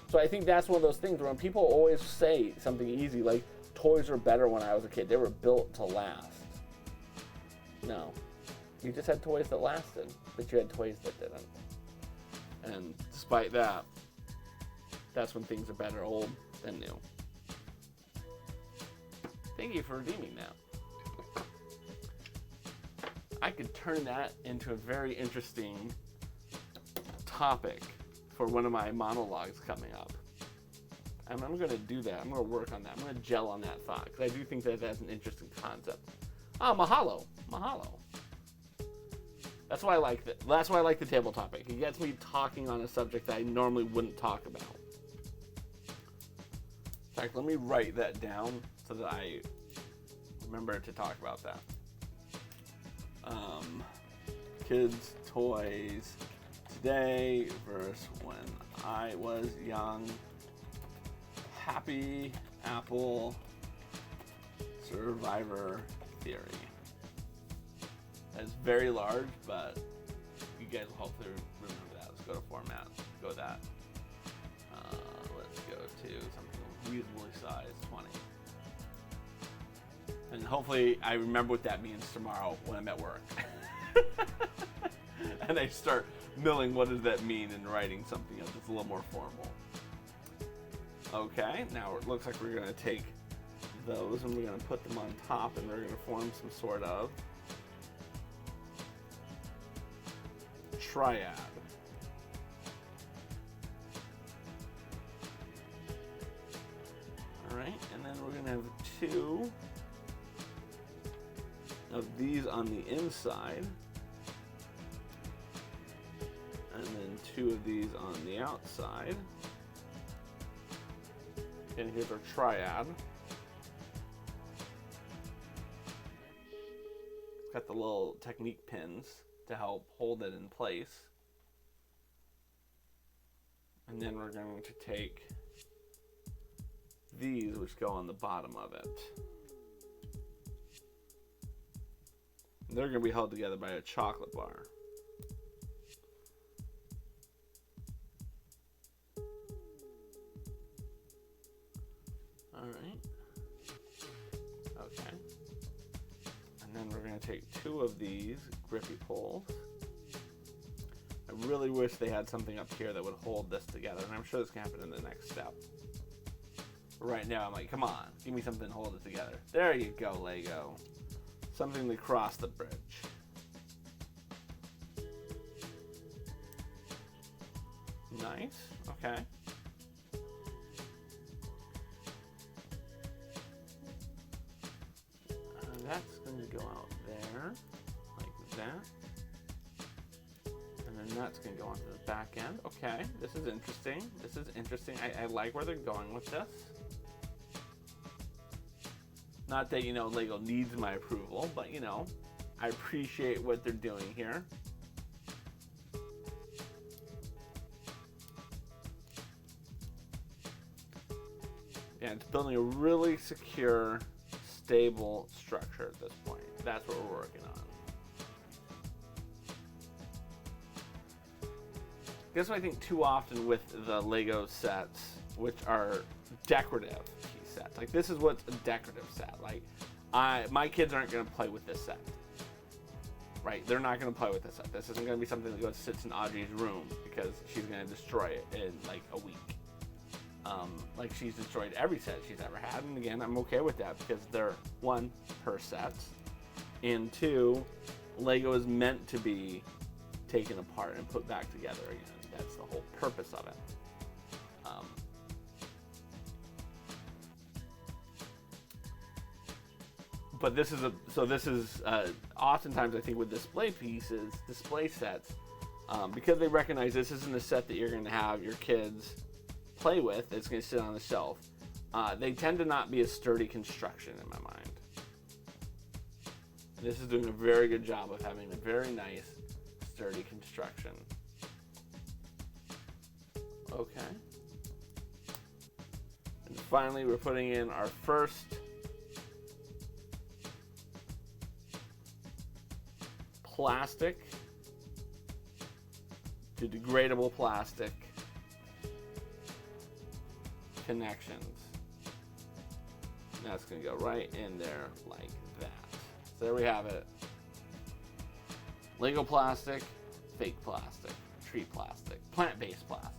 So I think that's one of those things where when people always say something easy, like, toys were better when I was a kid. They were built to last. No. You just had toys that lasted, but you had toys that didn't. And despite that, that's when things are better old than new. Thank you for redeeming that. I could turn that into a very interesting topic for one of my monologues coming up. And I'm going to do that. I'm going to work on that. I'm going to gel on that thought because I do think that that's an interesting concept. Oh, mahalo. Mahalo. That's why I like That's why I like the table topic. It gets me talking on a subject that I normally wouldn't talk about. In fact, let me write that down so that I remember to talk about that. Kids' toys today versus when I was young. Happy apple survivor theory. That's very large, but you guys will hopefully remember that. Let's go to format. Let's go with that. Let's go to something reasonably sized, 20. And hopefully I remember what that means tomorrow when I'm at work. And I start milling what does that mean and writing something else that's a little more formal. Okay, now it looks like we're going to take those and we're going to put them on top and we're going to form some sort of triad. Alright, and then we're going to have two of these on the inside. And then two of these on the outside. And here's our triad. It's got the little technique pins to help hold it in place. And then we're going to take these, which go on the bottom of it. And they're going to be held together by a chocolate bar. Alright. Okay. And then we're going to take two of these grippy poles. I really wish they had something up here that would hold this together, and I'm sure this can happen in the next step. But right now I'm like, come on, give me something to hold it together. There you go, Lego. Something to cross the bridge. Nice. Okay. That's going to go out there, like that. And then that's going to go onto the back end. Okay, this is interesting. This is interesting. I like where they're going with this. Not that, Lego needs my approval, but, I appreciate what they're doing here. Yeah, it's building a really secure, stable structure at this point. That's what we're working on. Guess what I think too often with the Lego sets, which are decorative piece sets. Like, this is what's a decorative set. Like, my kids aren't going to play with this set. Right? They're not going to play with this set. This isn't going to be something that goes sits in Audrey's room because she's going to destroy it in like a week. Like she's destroyed every set she's ever had, and again, I'm okay with that because they're, one, her sets, and two, Lego is meant to be taken apart and put back together again. That's the whole purpose of it. But this is oftentimes I think with display pieces, display sets, because they recognize this isn't a set that you're going to have your kids play with, it's going to sit on the shelf. They tend to not be a sturdy construction in my mind. This is doing a very good job of having a very nice, sturdy construction. Okay. And finally, we're putting in our first plastic to degradable plastic connections. And that's going to go right in there like that. So there we have it. Lego plastic, fake plastic, tree plastic, plant-based plastic.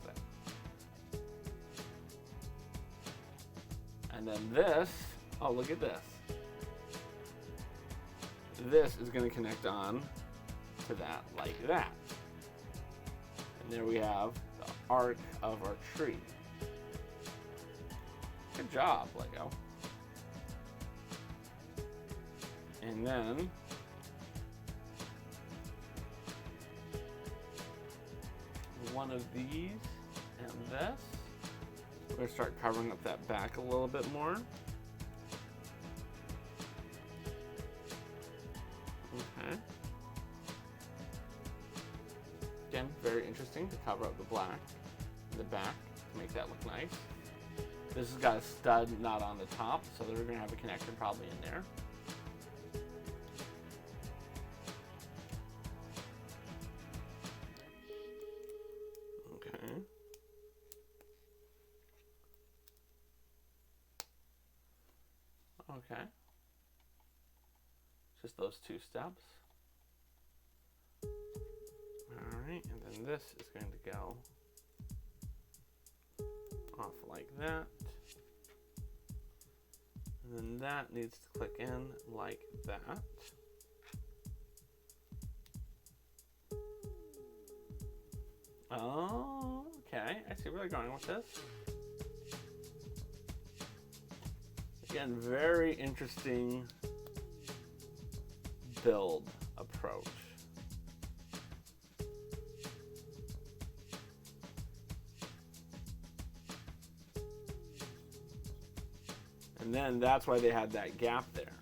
And then this, oh, look at this. This is going to connect on to that like that. And there we have the arc of our tree. Good job, Lego. And then one of these and this. We're going to start covering up that back a little bit more. Okay. Again, very interesting to cover up the black in the back to make that look nice. This has got a stud nut on the top, so they're going to have a connection probably in there. Okay. Okay. Just those two steps. Alright, and then this is going to go off like that. And then that needs to click in like that. Oh, okay. I see where they're going with this. Again, very interesting build approach. And then that's why they had that gap there.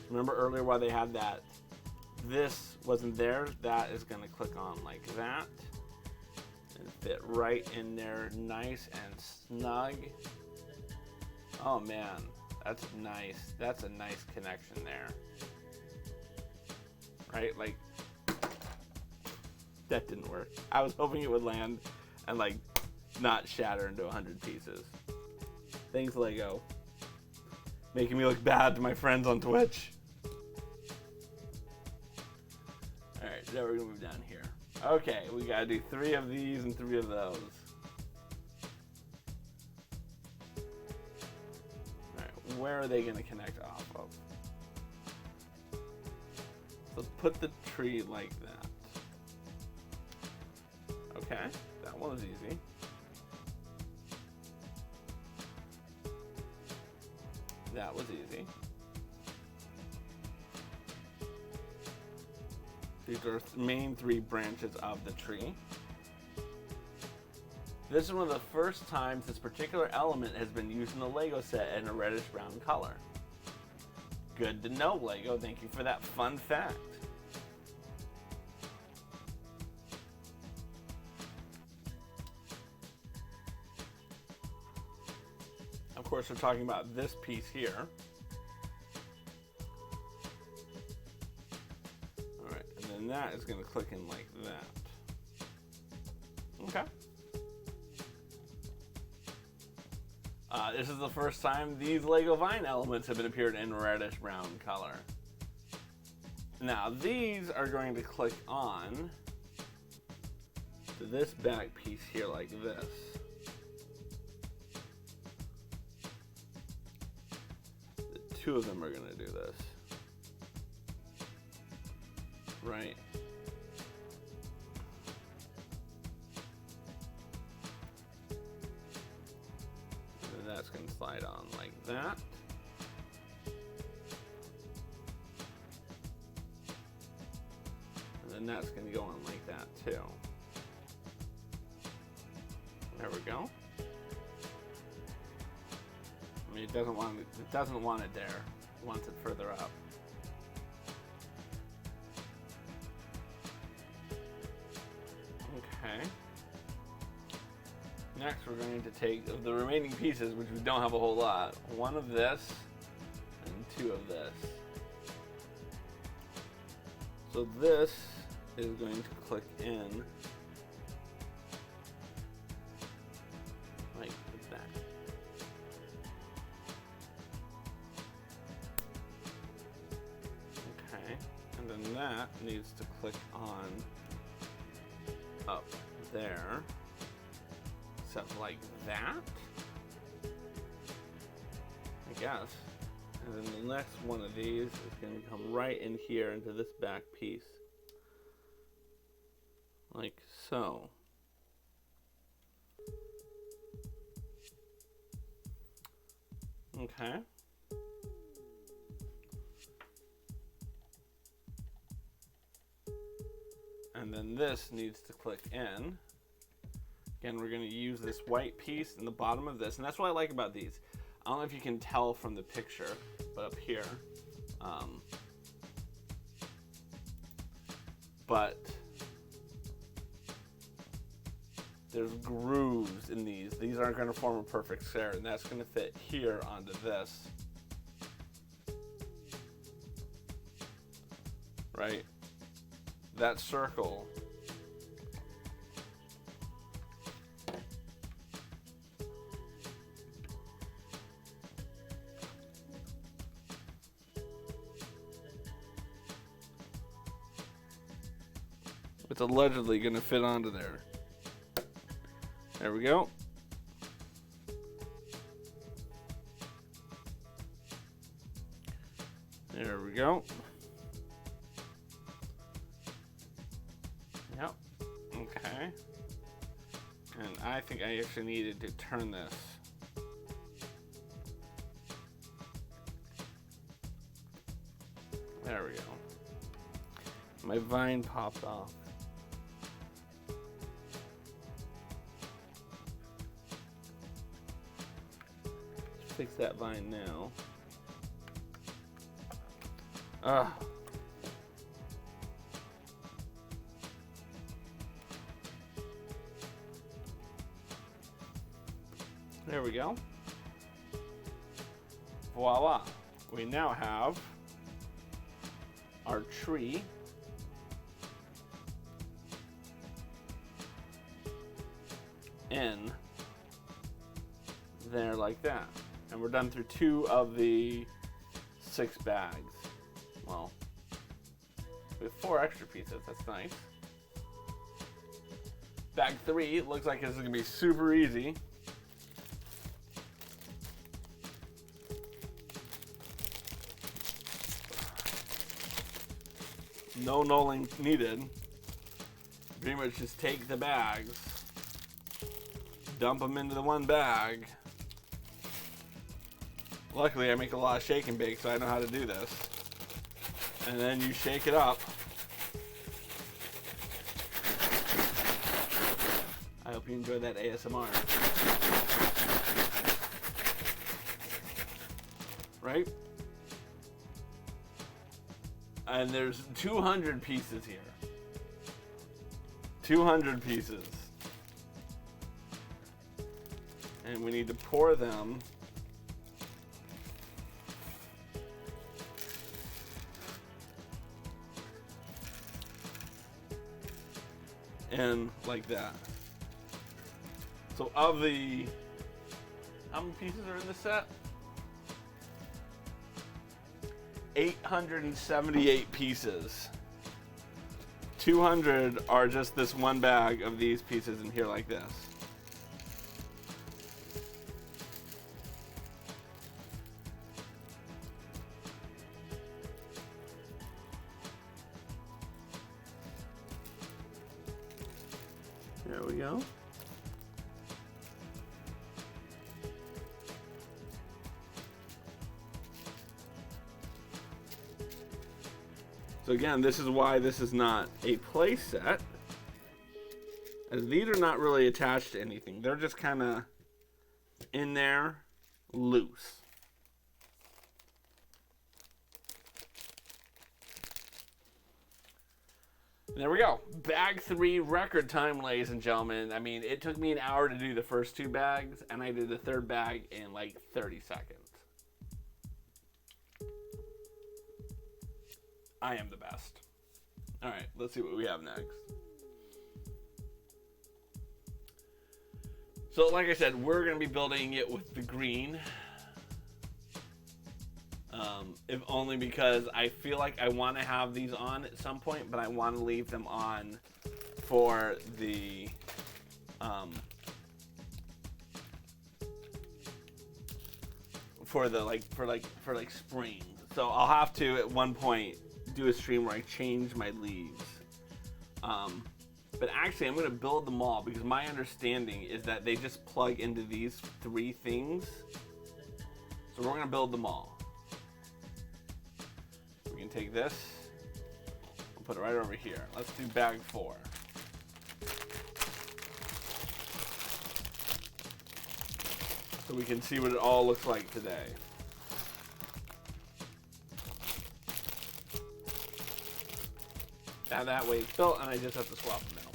Remember earlier why they had that? This wasn't there. That is going to click on like that and fit right in there, nice and snug. Oh man, that's nice. That's a nice connection there. Right? Like, that didn't work. I was hoping it would land and like not shatter into 100 pieces. Thanks, Lego. Making me look bad to my friends on Twitch. Alright, now we're gonna move down here. Okay, we gotta do 3 of these and 3 of those. Alright, where are they gonna connect off of? Let's put the tree like that. Okay, that one was easy. That was easy. These are main 3 branches of the tree. This is one of the first times this particular element has been used in the Lego set in a reddish brown color. Good to know, Lego. Thank you for that fun fact. Of course, we're talking about this piece here. Alright, and then that is going to click in like that. Okay. This is the first time these Lego Vine elements have been appeared in reddish brown color. Now these are going to click on to this back piece here like this. The 2 of them are going to do this. Right. That's going to slide on like that. And then that's going to go on like that too. There we go. I mean, it doesn't want it there. It wants it further up. Okay. Next, we're going to take the remaining pieces, which we don't have a whole lot. One of this and two of this. So this is going to click in like that. Okay, and then that needs to click on up there. Except like that, I guess. And then the next one of these is going to come right in here into this back piece. Like so. Okay. And then this needs to click in. Again, we're going to use this white piece in the bottom of this, and that's what I like about these. I don't know if you can tell from the picture, but up here, but there's grooves in these. These aren't going to form a perfect square, and that's going to fit here onto this. Right? That circle it's allegedly going to fit onto there. There we go. There we go. Yep. Okay. And I think I actually needed to turn this. There we go. My vine popped off. Fix that vine now. There we go. Voila. We now have our tree in there like that. And we're done through 2 of the 6 bags. Well, we have 4 extra pieces. That's nice. Bag 3 looks like this is going to be super easy. No knolling needed. Pretty much just take the bags, dump them into the one bag. Luckily, I make a lot of shake and bake, so I know how to do this. And then you shake it up. I hope you enjoy that ASMR. Right? And there's 200 pieces here. 200 pieces. And we need to pour them in like that. So of the, how many pieces are in the set? 878 pieces. 200 are just this one bag of these pieces in here like this. There we go. So again, this is why this is not a play set, as these are not really attached to anything. They're just kind of in there, loose. There we go. Bag 3 record time, ladies and gentlemen. I mean, it took me an hour to do the first 2 bags, and I did the 3rd bag in like 30 seconds. I am the best. All right, let's see what we have next. So, like I said, we're going to be building it with the green. If only because I feel like I want to have these on at some point, but I want to leave them on for the for spring. So I'll have to at one point do a stream where I change my leaves. But actually, I'm going to build them all because my understanding is that they just plug into these 3 things. So we're going to build them all. We can take this, we'll put it right over here. Let's do bag 4. So we can see what it all looks like today. Now that way it's built, and I just have to swap them out.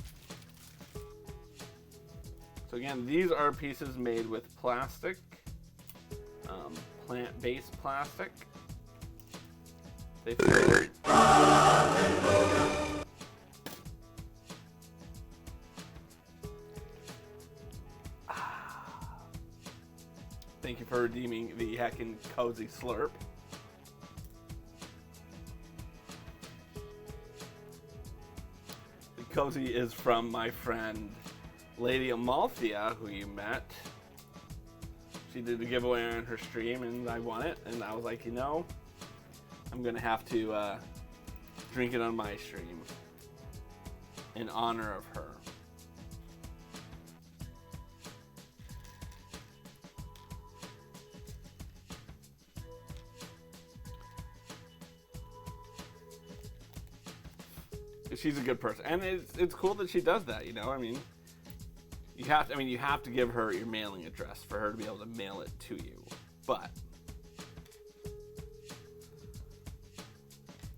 So again, these are pieces made with plastic, plant-based plastic. They feel Thank you for redeeming the heckin' cozy slurp. The cozy is from my friend Lady Amalthea, who you met. She did the giveaway on her stream, and I won it. And I was like, you know, I'm gonna have to drink it on my stream in honor of her. She's a good person, and it's cool that she does that. You know, I mean, you have to give her your mailing address for her to be able to mail it to you, but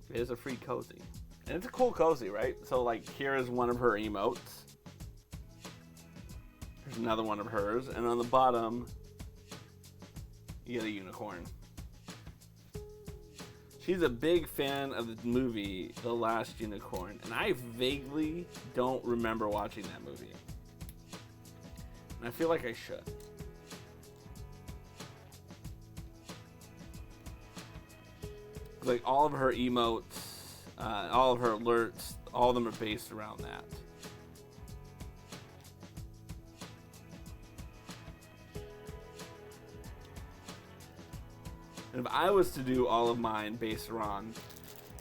it is a free cozy. And it's a cool cozy, right? So, like, here is one of her emotes. Here's another one of hers. And on the bottom, you get a unicorn. She's a big fan of the movie, The Last Unicorn. And I vaguely don't remember watching that movie. And I feel like I should. Like, all of her emotes, all of her alerts, all of them are based around that. And if I was to do all of mine based around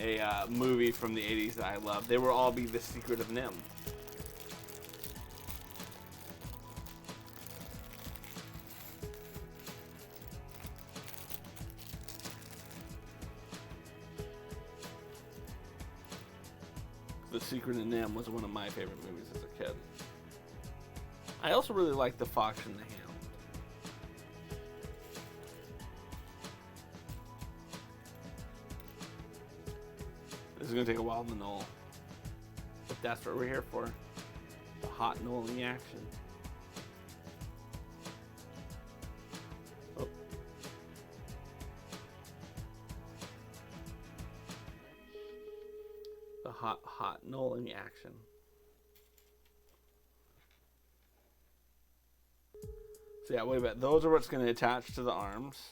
a movie from the 80s that I love, they would all be The Secret of Nim. The Secret of Nim was one of my favorite movies as a kid. I also really liked The Fox and the Hound. This is going to take a while to null, but that's what we're here for. The hot nulling action. Oh. The hot nulling action. So yeah, wait a minute. Those are what's going to attach to the arms.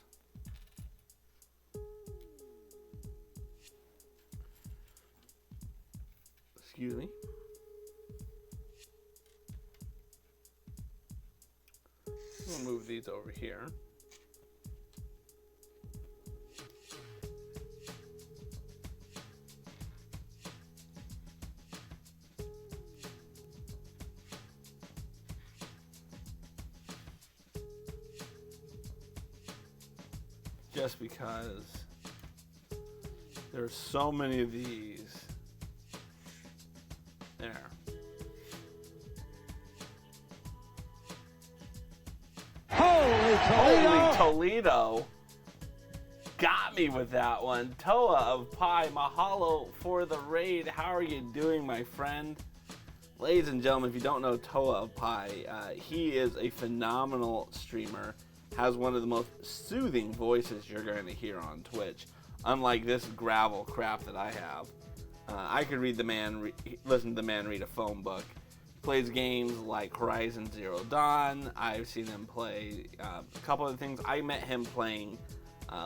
Excuse me. We'll move these over here. Just because there's so many of these. There. Holy Toledo! Holy Toledo! got me with that one. Toa of Pi, mahalo for the raid. How are you doing, my friend? Ladies and gentlemen, if you don't know Toa of Pi, he is a phenomenal streamer. Has one of the most soothing voices you're going to hear on Twitch. Unlike this gravel crap that I have. I could read the man, listen to the man read a phone book. Plays games like Horizon Zero Dawn. I've seen him play a couple of things. I met him playing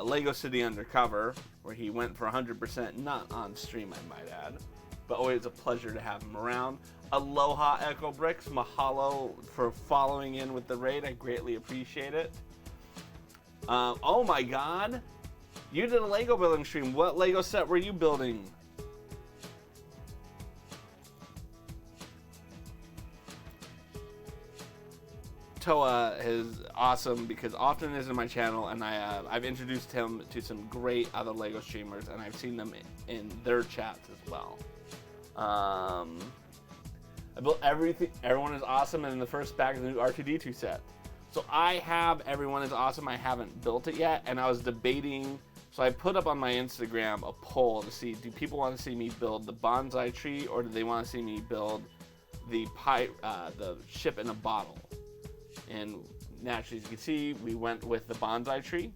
Lego City Undercover, where he went for 100%, not on stream, I might add. But always a pleasure to have him around. Aloha Echo Bricks, mahalo for following in with the raid. I greatly appreciate it. Oh my god, you did a Lego building stream. What Lego set were you building? Toa is awesome because often is in my channel, and I've introduced him to some great other Lego streamers, and I've seen them in their chats as well. I built everything. Everyone is awesome, and in the first bag of the new R2D2 set. So I have Everyone is Awesome. I haven't built it yet, and I was debating. So I put up on my Instagram a poll to see, do people want to see me build the bonsai tree, or do they want to see me build the ship in a bottle? And naturally, as you can see, we went with the bonsai tree.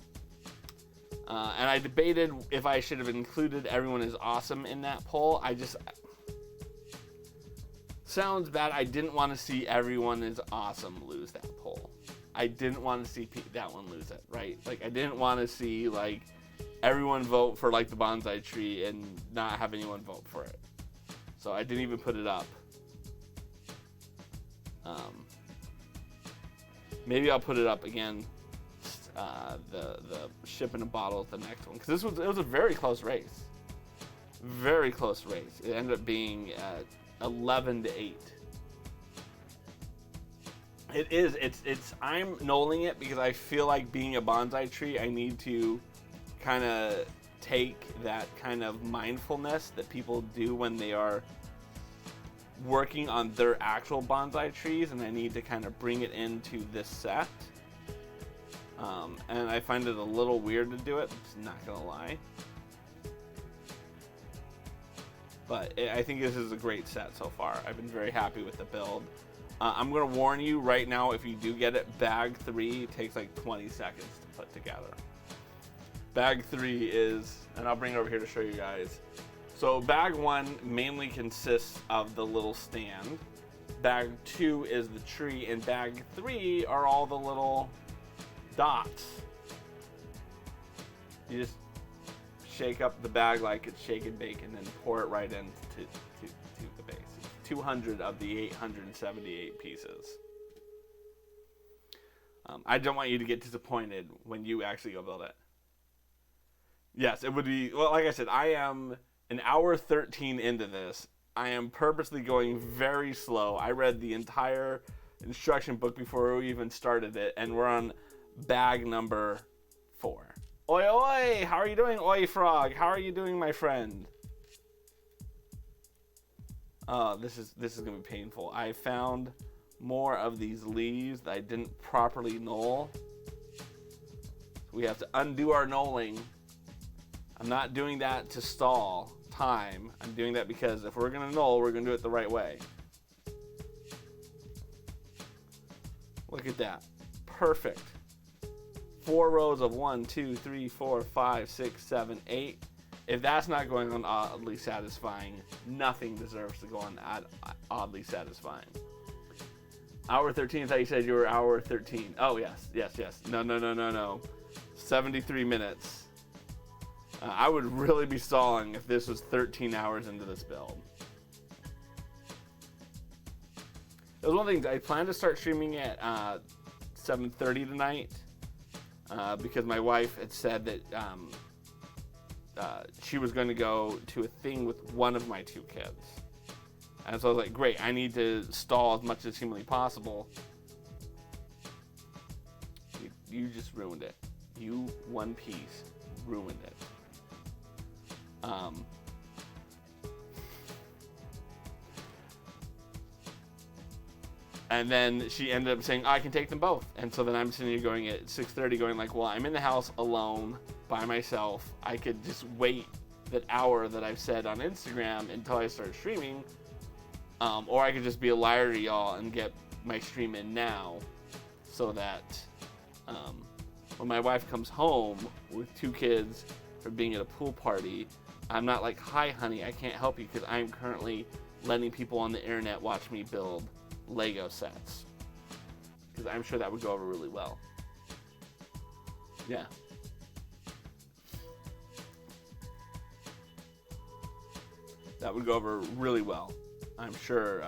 And I debated if I should have included Everyone is Awesome in that poll. Sounds bad. I didn't want to see Everyone is Awesome lose that poll. I didn't want to see that one lose it, right? Like, I didn't want to see, like, everyone vote for, like, the bonsai tree and not have anyone vote for it. So I didn't even put it up. Maybe I'll put it up again. The ship in a bottle is the next one, because it was a very close race. Very close race. It ended up being 11-8. It is. I'm nulling it because I feel like being a bonsai tree, I need to kind of take that kind of mindfulness that people do when they are working on their actual bonsai trees, and I need to kind of bring it into this set. And I find it a little weird to do it, I'm not gonna lie. But I think this is a great set so far. I've been very happy with the build. I'm gonna warn you right now, if you do get it, bag 3 takes like 20 seconds to put together. Bag 3 is, and I'll bring it over here to show you guys. So bag 1 mainly consists of the little stand. Bag 2 is the tree, and bag 3 are all the little dots. You just shake up the bag like it's shake and bake, and then pour it right into the base. 200 of the 878 pieces. I don't want you to get disappointed when you actually go build it. Yes, it would be, well, like I said, I am an hour 13 into this. I am purposely going very slow. I read the entire instruction book before we even started it, and we're on bag number 4. Oi, oi! How are you doing, Oi Frog? How are you doing, my friend? Oh, this is gonna be painful. I found more of these leaves that I didn't properly knoll. So we have to undo our knolling. I'm not doing that to stall time. I'm doing that because if we're gonna knoll, we're gonna do it the right way. Look at that. Perfect. 4 rows of 1, 2, 3, 4, 5, 6, 7, 8. If that's not going on oddly satisfying, nothing deserves to go on oddly satisfying. Hour 13, I thought you said you were hour 13. Oh, yes. No. 73 minutes. I would really be stalling if this was 13 hours into this build. It was one of the things, I planned to start streaming at 7:30 tonight because my wife had said that she was going to go to a thing with one of my 2 kids. And so I was like, great, I need to stall as much as humanly possible. You just ruined it. You, one piece, ruined it. And then she ended up saying, I can take them both. And so then I'm sitting here going at 6:30 going like, well, I'm in the house alone by myself. I could just wait that hour that I've said on Instagram until I start streaming. Or I could just be a liar to y'all and get my stream in now so that when my wife comes home with 2 kids from being at a pool party, I'm not like, hi, honey, I can't help you because I'm currently letting people on the internet watch me build Lego sets. Because I'm sure that would go over really well. Yeah. That would go over really well. I'm sure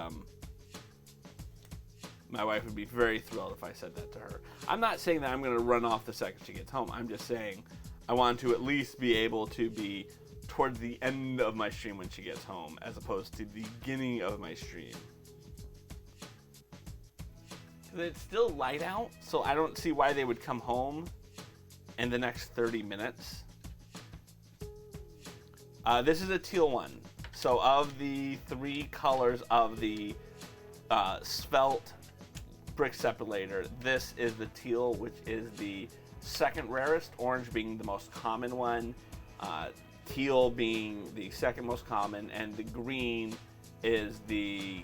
my wife would be very thrilled if I said that to her. I'm not saying that I'm going to run off the second she gets home. I'm just saying I want to at least be able to be towards the end of my stream when she gets home, as opposed to the beginning of my stream. Because it's still light out, so I don't see why they would come home in the next 30 minutes. This is a teal one. So of the 3 colors of the Svelte brick separator, this is the teal, which is the second rarest, orange being the most common one, teal being the second most common, and the green is the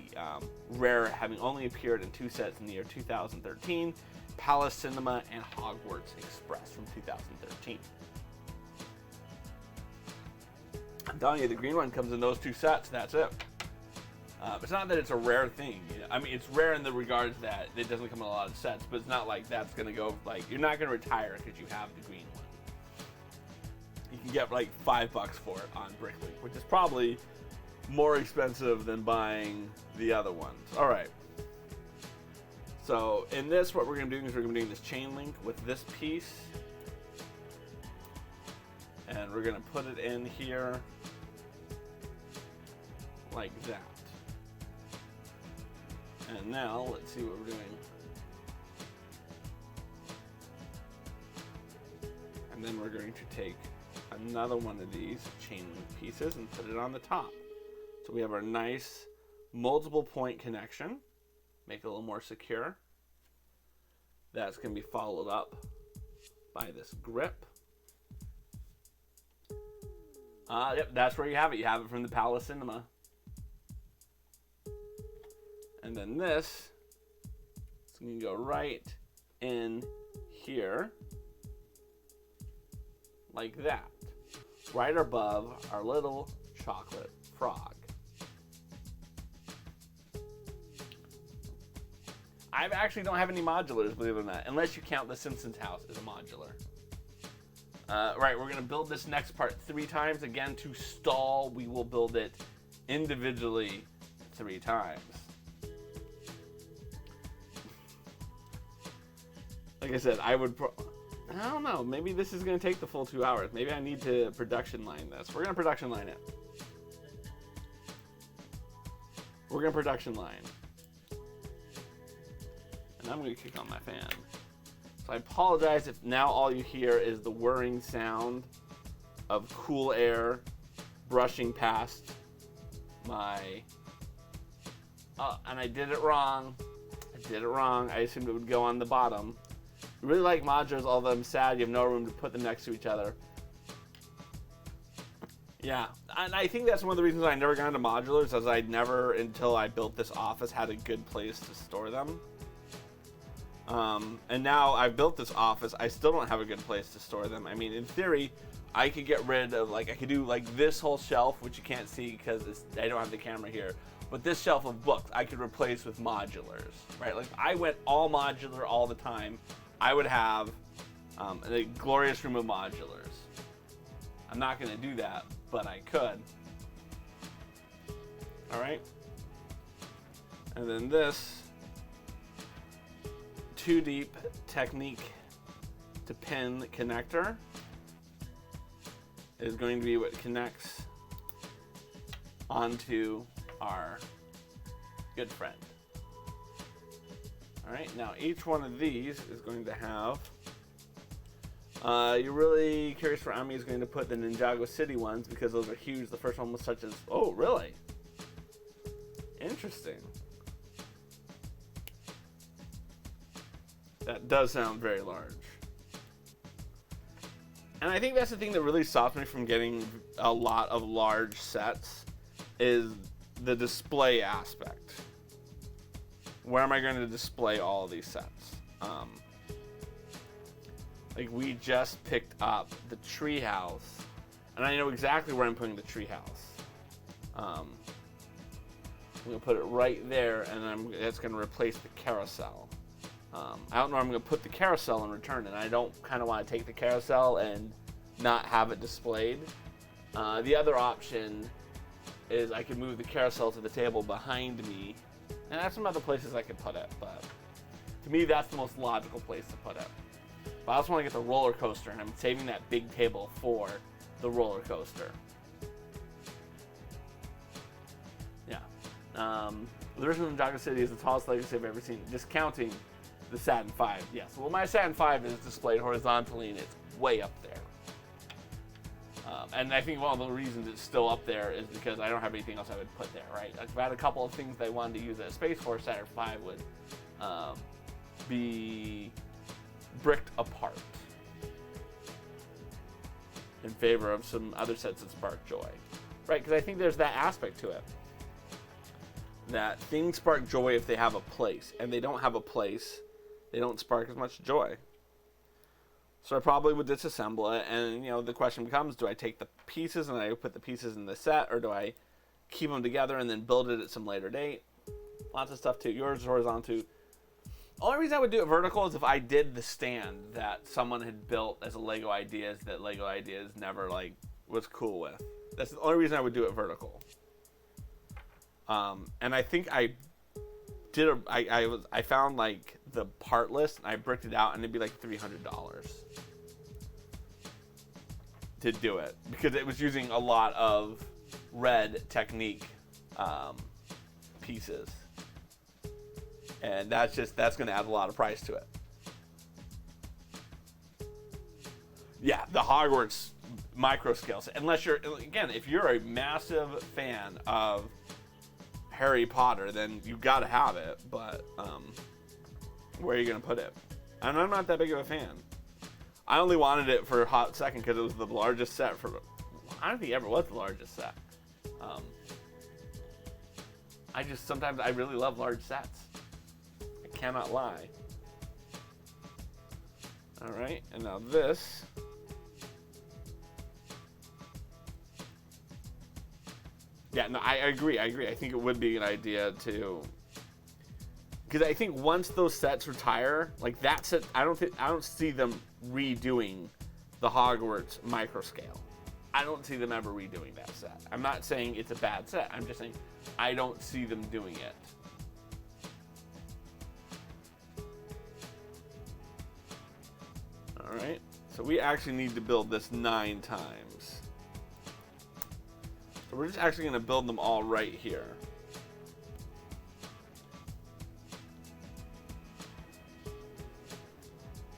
rare, having only appeared in 2 sets in the year 2013, Palace Cinema and Hogwarts Express from 2013. I'm telling you, the green one comes in those 2 sets, that's it. It's not that it's a rare thing. I mean, it's rare in the regards that it doesn't come in a lot of sets, but it's not like that's going to go, like, you're not going to retire because you have the green one. You can get like $5 for it on Bricklink, which is probably more expensive than buying the other ones. All right. So in this, what we're going to be doing is we're going to be doing this chain link with this piece. And we're going to put it in here like that. And now let's see what we're doing. And then we're going to take another one of these chain link pieces and put it on the top. So we have our nice multiple point connection. Make it a little more secure. That's going to be followed up by this grip. Yep, that's where you have it. You have it from the Palace Cinema. And then this is going to go right in here, like that, right above our little chocolate frog. I actually don't have any modulars, believe it or not, unless you count the Simpsons house as a modular. Right, we're going to build this next part 3 times. Again, to stall, we will build it individually 3 times. Like I said, I don't know, maybe this is going to take the full 2 hours. Maybe I need to production line this. We're going to production line it. We're going to production line. And I'm going to kick on my fan. So I apologize if now all you hear is the whirring sound of cool air brushing past my... Oh, and I did it wrong. I assumed it would go on the bottom. I really like modulars, although I'm sad you have no room to put them next to each other. Yeah, and I think that's one of the reasons I never got into modulars, as I never, until I built this office, had a good place to store them. And now I've built this office, I still don't have a good place to store them. I mean, in theory, I could get rid of, like, I could do, like, this whole shelf, which you can't see because I don't have the camera here. But this shelf of books, I could replace with modulars, right? Like, I went all modular all the time. I would have a glorious room of modulars. I'm not going to do that, but I could. All right. And then this 2-deep technique to pin connector is going to be what connects onto our good friend. All right, now each one of these is going to have, you're really curious where Ami is going to put the Ninjago City ones because those are huge. The first one was such as, oh, really? Interesting. That does sound very large. And I think that's the thing that really stops me from getting a lot of large sets is the display aspect. Where am I going to display all of these sets? Like we just picked up the treehouse, and I know exactly where I'm putting the treehouse. I'm going to put it right there, and that's going to replace the carousel. I don't know where I'm going to put the carousel in return, and I don't kind of want to take the carousel and not have it displayed. The other option is I could move the carousel to the table behind me, and that's some other places I could put it, but to me that's the most logical place to put it. But I also want to get the roller coaster, and I'm saving that big table for the roller coaster. Yeah. The original Ninjago City is the tallest legacy I've ever seen, discounting the Saturn V. Yes. Well, my Saturn V is displayed horizontally, and it's way up there. And I think one of the reasons it's still up there is because I don't have anything else I would put there, right? Like if I had a couple of things that I wanted to use as space for, Saturn V would be bricked apart in favor of some other sets that spark joy, right? Because I think there's that aspect to it, that things spark joy if they have a place, and they don't have a place, they don't spark as much joy. So I probably would disassemble it, and the question becomes, do I take the pieces and I put the pieces in the set, or do I keep them together and then build it at some later date? Lots of stuff too. Yours is horizontal. Only reason I would do it vertical is if I did the stand that someone had built as a Lego Ideas that Lego Ideas never was cool with. That's the only reason I would do it vertical. And I think I did I found the part list and I bricked it out, and it'd be like $300 to do it because it was using a lot of red technique pieces. And that's going to add a lot of price to it. Yeah, the Hogwarts micro scale set. Unless if you're a massive fan of Harry Potter, then you got to have it. But where are you going to put it? And I'm not that big of a fan. I only wanted it for a hot second because it was the largest set for. I don't think it ever was the largest set. Sometimes I really love large sets. Cannot lie. All right, and now this. Yeah, no, I agree. I think it would be an idea to, because I think once those sets retire, like that set, I don't see them redoing the Hogwarts micro scale. I don't see them ever redoing that set. I'm not saying it's a bad set. I'm just saying I don't see them doing it. Alright, so we actually need to build this 9 times. So we're just actually going to build them all right here.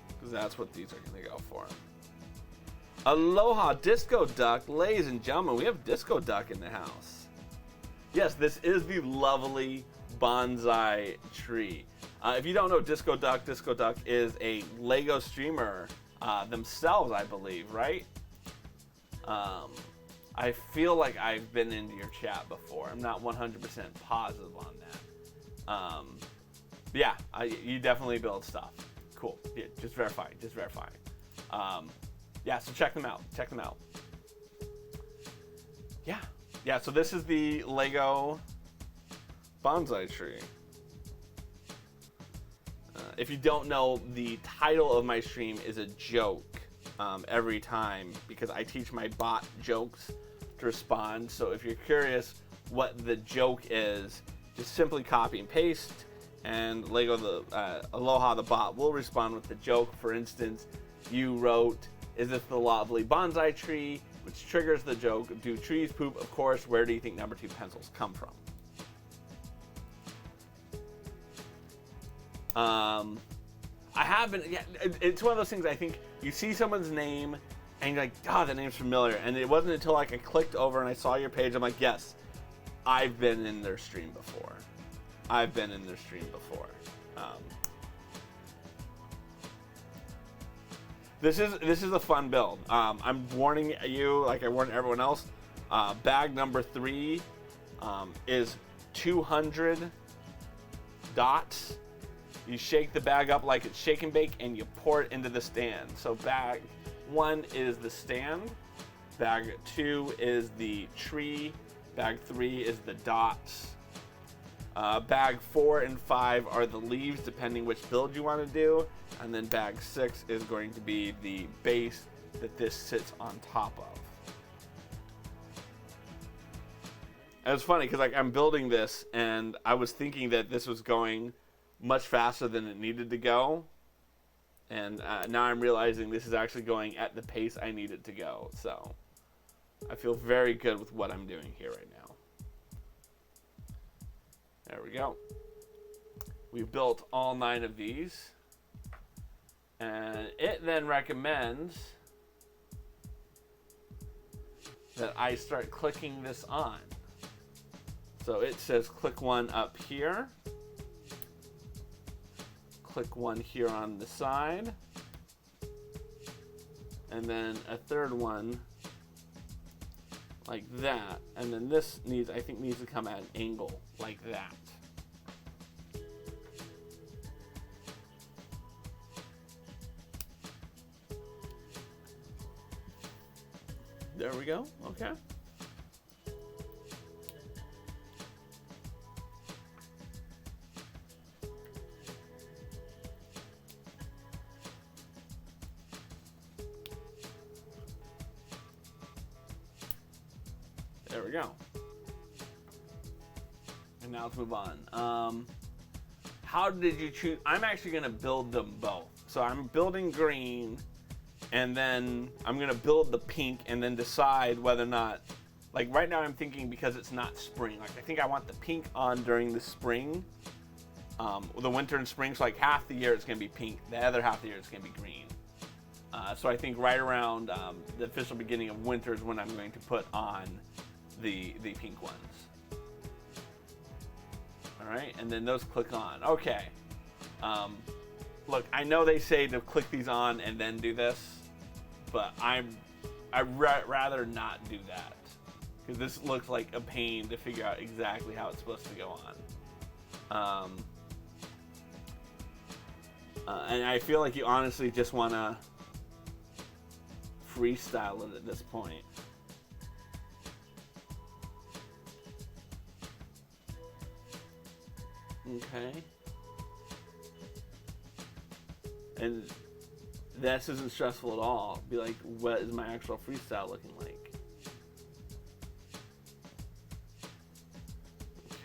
Because that's what these are going to go for. Aloha Disco Duck, ladies and gentlemen, we have Disco Duck in the house. Yes, this is the lovely bonsai tree. If you don't know Disco Duck is a Lego streamer themselves, I believe, right? I feel like I've been into your chat before. I'm not 100% positive on that. Yeah, you definitely build stuff. Cool. Yeah, just verifying. Yeah, so check them out. Yeah, so this is the Lego bonsai tree. If you don't know, the title of my stream is a joke every time because I teach my bot jokes to respond. So if you're curious what the joke is, just simply copy and paste, and Aloha the bot will respond with the joke. For instance, you wrote, "Is this the lovely bonsai tree?" which triggers the joke. Do trees poop? Of course. Where do you think number 2 pencils come from? I have been, yeah, it's one of those things. I think you see someone's name and you're like, oh, that name's familiar. And it wasn't until I clicked over and I saw your page, I'm like, yes, I've been in their stream before. This is a fun build. I'm warning you, like I warned everyone else. Bag number 3 is 200 dots. You shake the bag up like it's shake and bake, and you pour it into the stand. So bag 1 is the stand. Bag 2 is the tree. Bag 3 is the dots. Bag 4 and 5 are the leaves, depending which build you want to do. And then bag 6 is going to be the base that this sits on top of. And it's funny because like I'm building this, and I was thinking that this was going much faster than it needed to go. And now I'm realizing this is actually going at the pace I need it to go. So I feel very good with what I'm doing here right now. There we go. We've built all 9 of these. And it then recommends that I start clicking this on. So it says click 1 up here. Click 1 here on the side. And then a third one like that. And then this needs, I think, needs to come at an angle like that. There we go. Okay. There we go. And now let's move on. How did you choose? I'm actually going to build them both. So I'm building green, and then I'm going to build the pink, and then decide whether or not, like right now I'm thinking because it's not spring. Like I think I want the pink on during the spring, the winter and spring. So like half the year it's going to be pink. The other half of the year it's going to be green. So I think right around the official beginning of winter is when I'm going to put on the pink ones. All right, and then those click on. Okay. Look, I know they say to click these on and then do this, but I'd rather not do that because this looks like a pain to figure out exactly how it's supposed to go on. And I feel like you honestly just want to freestyle it at this point. Okay. And this isn't stressful at all. Be like, what is my actual freestyle looking like?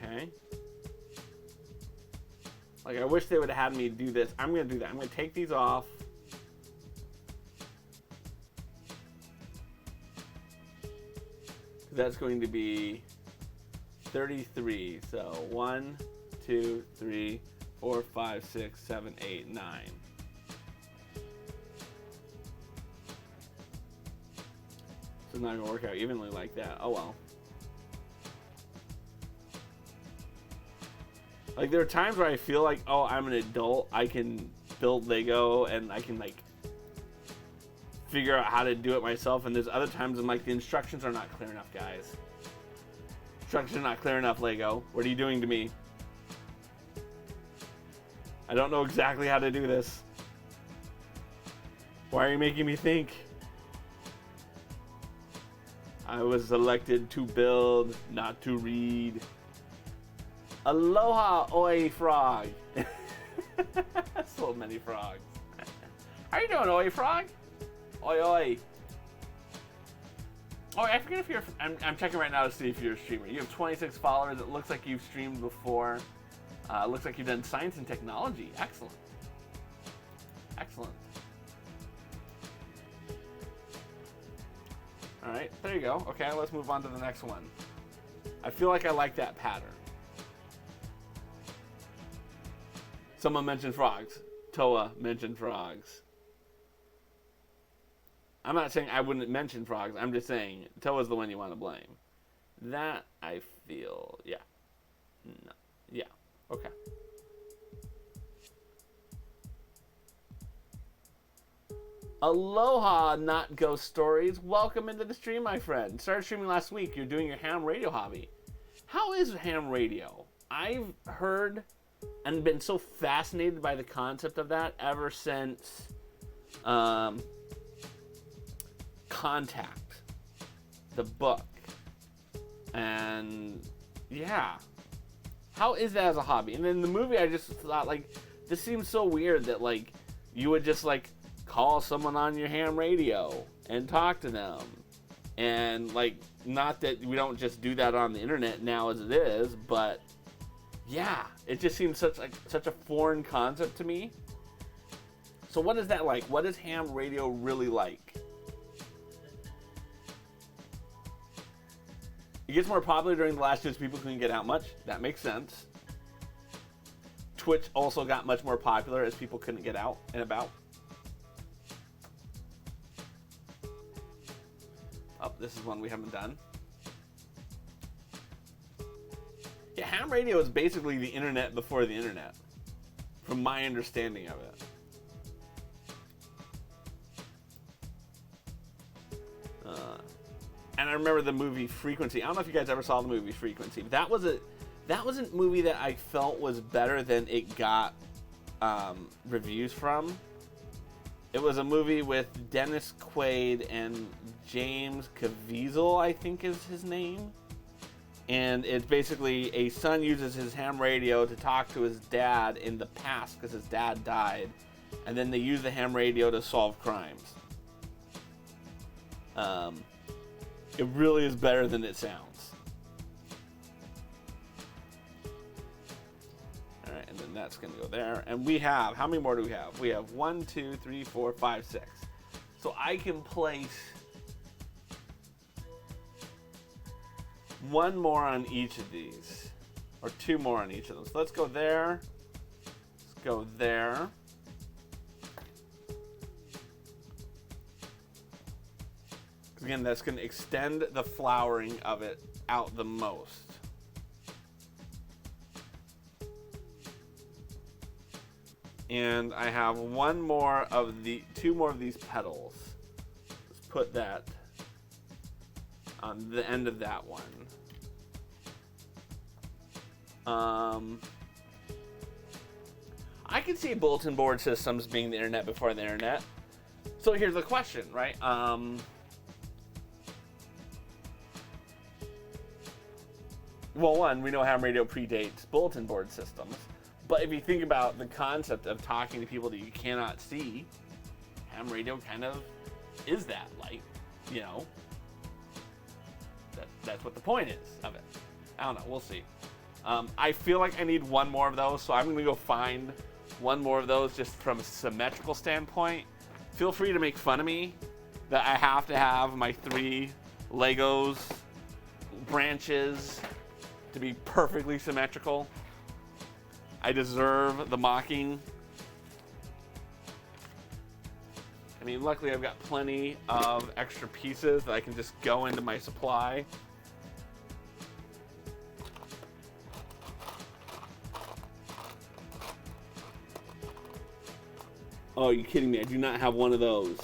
Okay. Like, I wish they would have had me do this. I'm going to do that. I'm going to take these off. That's going to be 33. So 1, 2, 3, 4, 5, 6, 7, 8, 9. So it's not going to work out evenly like that. Oh well. Like there are times where I feel like, oh, I'm an adult. I can build Lego and I can like figure out how to do it myself. And there's other times I'm like, the instructions are not clear enough, guys. Instructions are not clear enough, Lego. What are you doing to me? I don't know exactly how to do this. Why are you making me think? I was elected to build, not to read. Aloha, oi frog. So many frogs. How you doing, oi frog? Oi, oi. Oh, I forget if you're. I'm checking right now to see if you're a streamer. You have 26 followers. It looks like you've streamed before. Looks like you've done science and technology. Excellent. Excellent. All right, there you go. Okay, let's move on to the next one. I feel like I like that pattern. Someone mentioned frogs. Toa mentioned frogs. I'm not saying I wouldn't mention frogs. I'm just saying Toa's the one you want to blame. That I feel, yeah. No. Yeah. Okay. Aloha, not ghost stories. Welcome into the stream, my friend. Started streaming last week. You're doing your ham radio hobby. How is ham radio? I've heard and been so fascinated by the concept of that ever since Contact, the book. And yeah, how is that as a hobby? And then the movie, I just thought, like, this seems so weird that, like, you would just, like, call someone on your ham radio and talk to them. And, like, not that we don't just do that on the internet now as it is, but yeah, it just seems such a foreign concept to me. So what is that like? What is ham radio really like? It gets more popular during the last years. People couldn't get out much. That makes sense. Twitch also got much more popular as people couldn't get out and about. Oh, this is one we haven't done. Yeah, ham radio is basically the internet before the internet, from my understanding of it. And I remember the movie Frequency. I don't know if you guys ever saw the movie Frequency, but that was a movie that I felt was better than it got reviews from. It was a movie with Dennis Quaid and James Caviezel, I think is his name. And it's basically a son uses his ham radio to talk to his dad in the past because his dad died. And then they use the ham radio to solve crimes. It really is better than it sounds. Alright, and then that's going to go there. And we have, how many more do we have? We have 1, 2, 3, 4, 5, 6. So I can place one more on each of these. Or two more on each of them. So let's go there. Let's go there. Again, that's going to extend the flowering of it out the most. And I have two more of these petals. Let's put that on the end of that one. I can see bulletin board systems being the internet before the internet. So here's the question, right? Well, one, we know ham radio predates bulletin board systems. But if you think about the concept of talking to people that you cannot see, ham radio kind of is that, like, you know, that's what the point is of it. I don't know, we'll see. I feel like I need one more of those, so I'm going to go find one more of those just from a symmetrical standpoint. Feel free to make fun of me that I have to have my 3 Legos branches to be perfectly symmetrical. I deserve the mocking. I mean, luckily I've got plenty of extra pieces that I can just go into my supply. Oh, you're kidding me. I do not have one of those.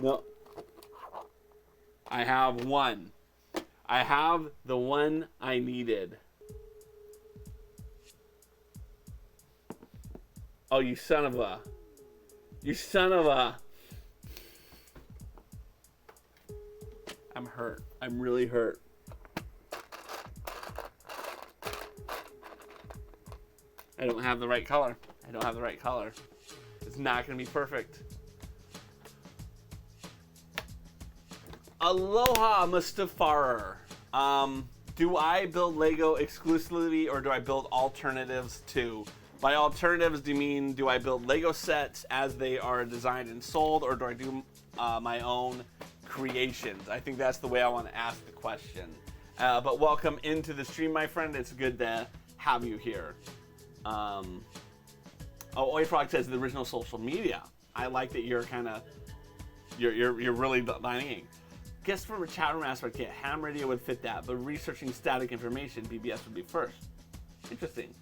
No. I have one. I have the one I needed. Oh, you son of a... You son of a... I'm hurt. I'm really hurt. I don't have the right color. I don't have the right color. It's not going to be perfect. Aloha, Mustafarer. Do I build Lego exclusively or do I build alternatives too? By alternatives, do I build Lego sets as they are designed and sold, or do I do my own creations? I think that's the way I want to ask the question. But welcome into the stream, my friend. It's good to have you here. Oyfrog says the original social media. I like that you're kind of you're really lining. Guess from a chat room aspect, yeah, ham radio would fit that, but researching static information, BBS would be first. Interesting.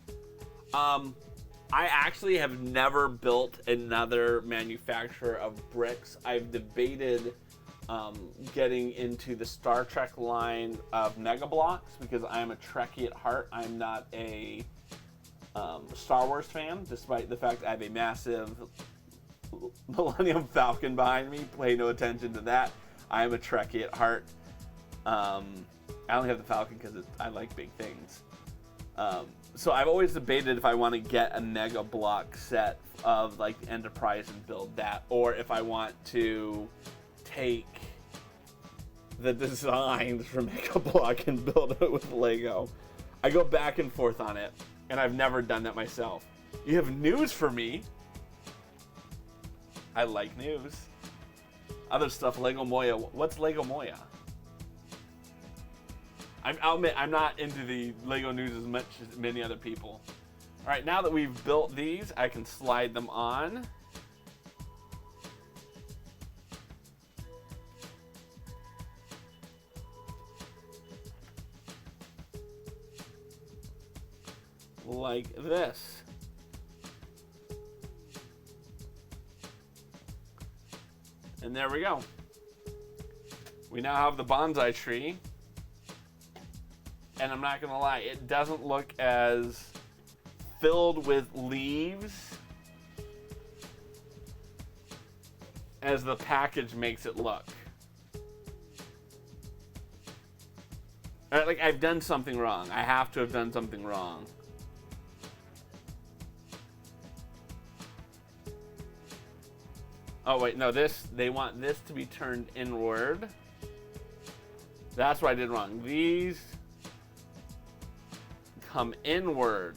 I actually have never built another manufacturer of bricks. I've debated getting into the Star Trek line of Mega Blocks because I am a Trekkie at heart. I'm not a Star Wars fan, despite the fact I have a massive Millennium Falcon behind me. Pay no attention to that. I am a Trekkie at heart. I only have the Falcon because I like big things. So I've always debated if I want to get a Mega Block set of like Enterprise and build that, or if I want to take the designs from Mega Block and build it with Lego. I go back and forth on it, and I've never done that myself. You have news for me? I like news. Other stuff, Lego Moya. What's Lego Moya? I'll admit, I'm not into the Lego news as much as many other people. All right, now that we've built these, I can slide them on. Like this. And there we go. We now have the bonsai tree. And I'm not gonna lie, it doesn't look as filled with leaves as the package makes it look. Like, I've done something wrong. I have to have done something wrong. Oh wait, no, they want this to be turned inward. That's what I did wrong. These come inward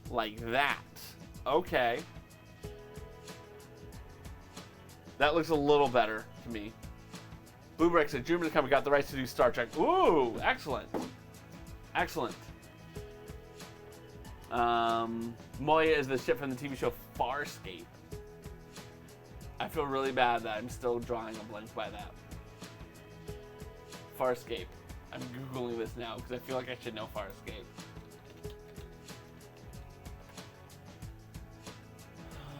like that. Okay. That looks a little better to me. Blue Brick said, Jupiter Company got the rights to do Star Trek. Ooh, excellent. Excellent. Moya is the ship from the TV show Farscape. I feel really bad that I'm still drawing a blank by that. Farscape. I'm Googling this now because I feel like I should know Farscape.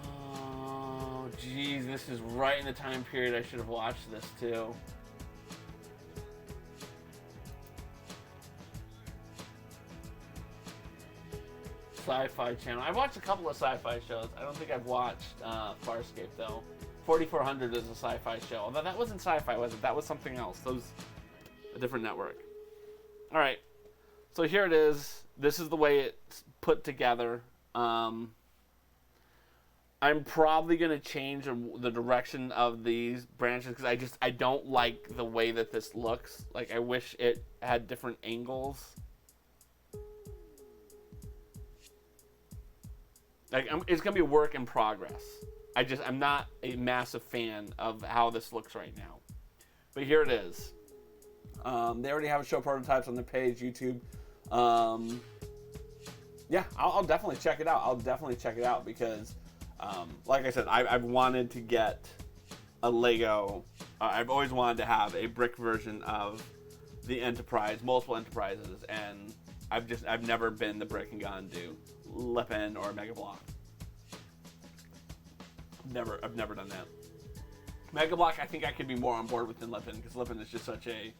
Oh, geez, this is right in the time period I should have watched this too. Sci-Fi Channel. I've watched a couple of sci-fi shows. I don't think I've watched Farscape though. 4400 is a sci-fi show. Although that wasn't sci-fi, was it? That was something else. That was a different network. All right, so here it is. This is the way it's put together. I'm probably going to change the direction of these branches because I don't like the way that this looks. Like, I wish it had different angles. Like, it's going to be a work in progress. I'm not a massive fan of how this looks right now. But here it is. They already have show prototypes on their page, YouTube. Yeah, I'll definitely check it out. Because, like I said, I've wanted to get a Lego. I've always wanted to have a brick version of the Enterprise, multiple Enterprises, and I've never been the brick and gone to Lippin or Mega Block. I've never done that. Mega Block, I think I could be more on board with than Lippin because Lippin is just such a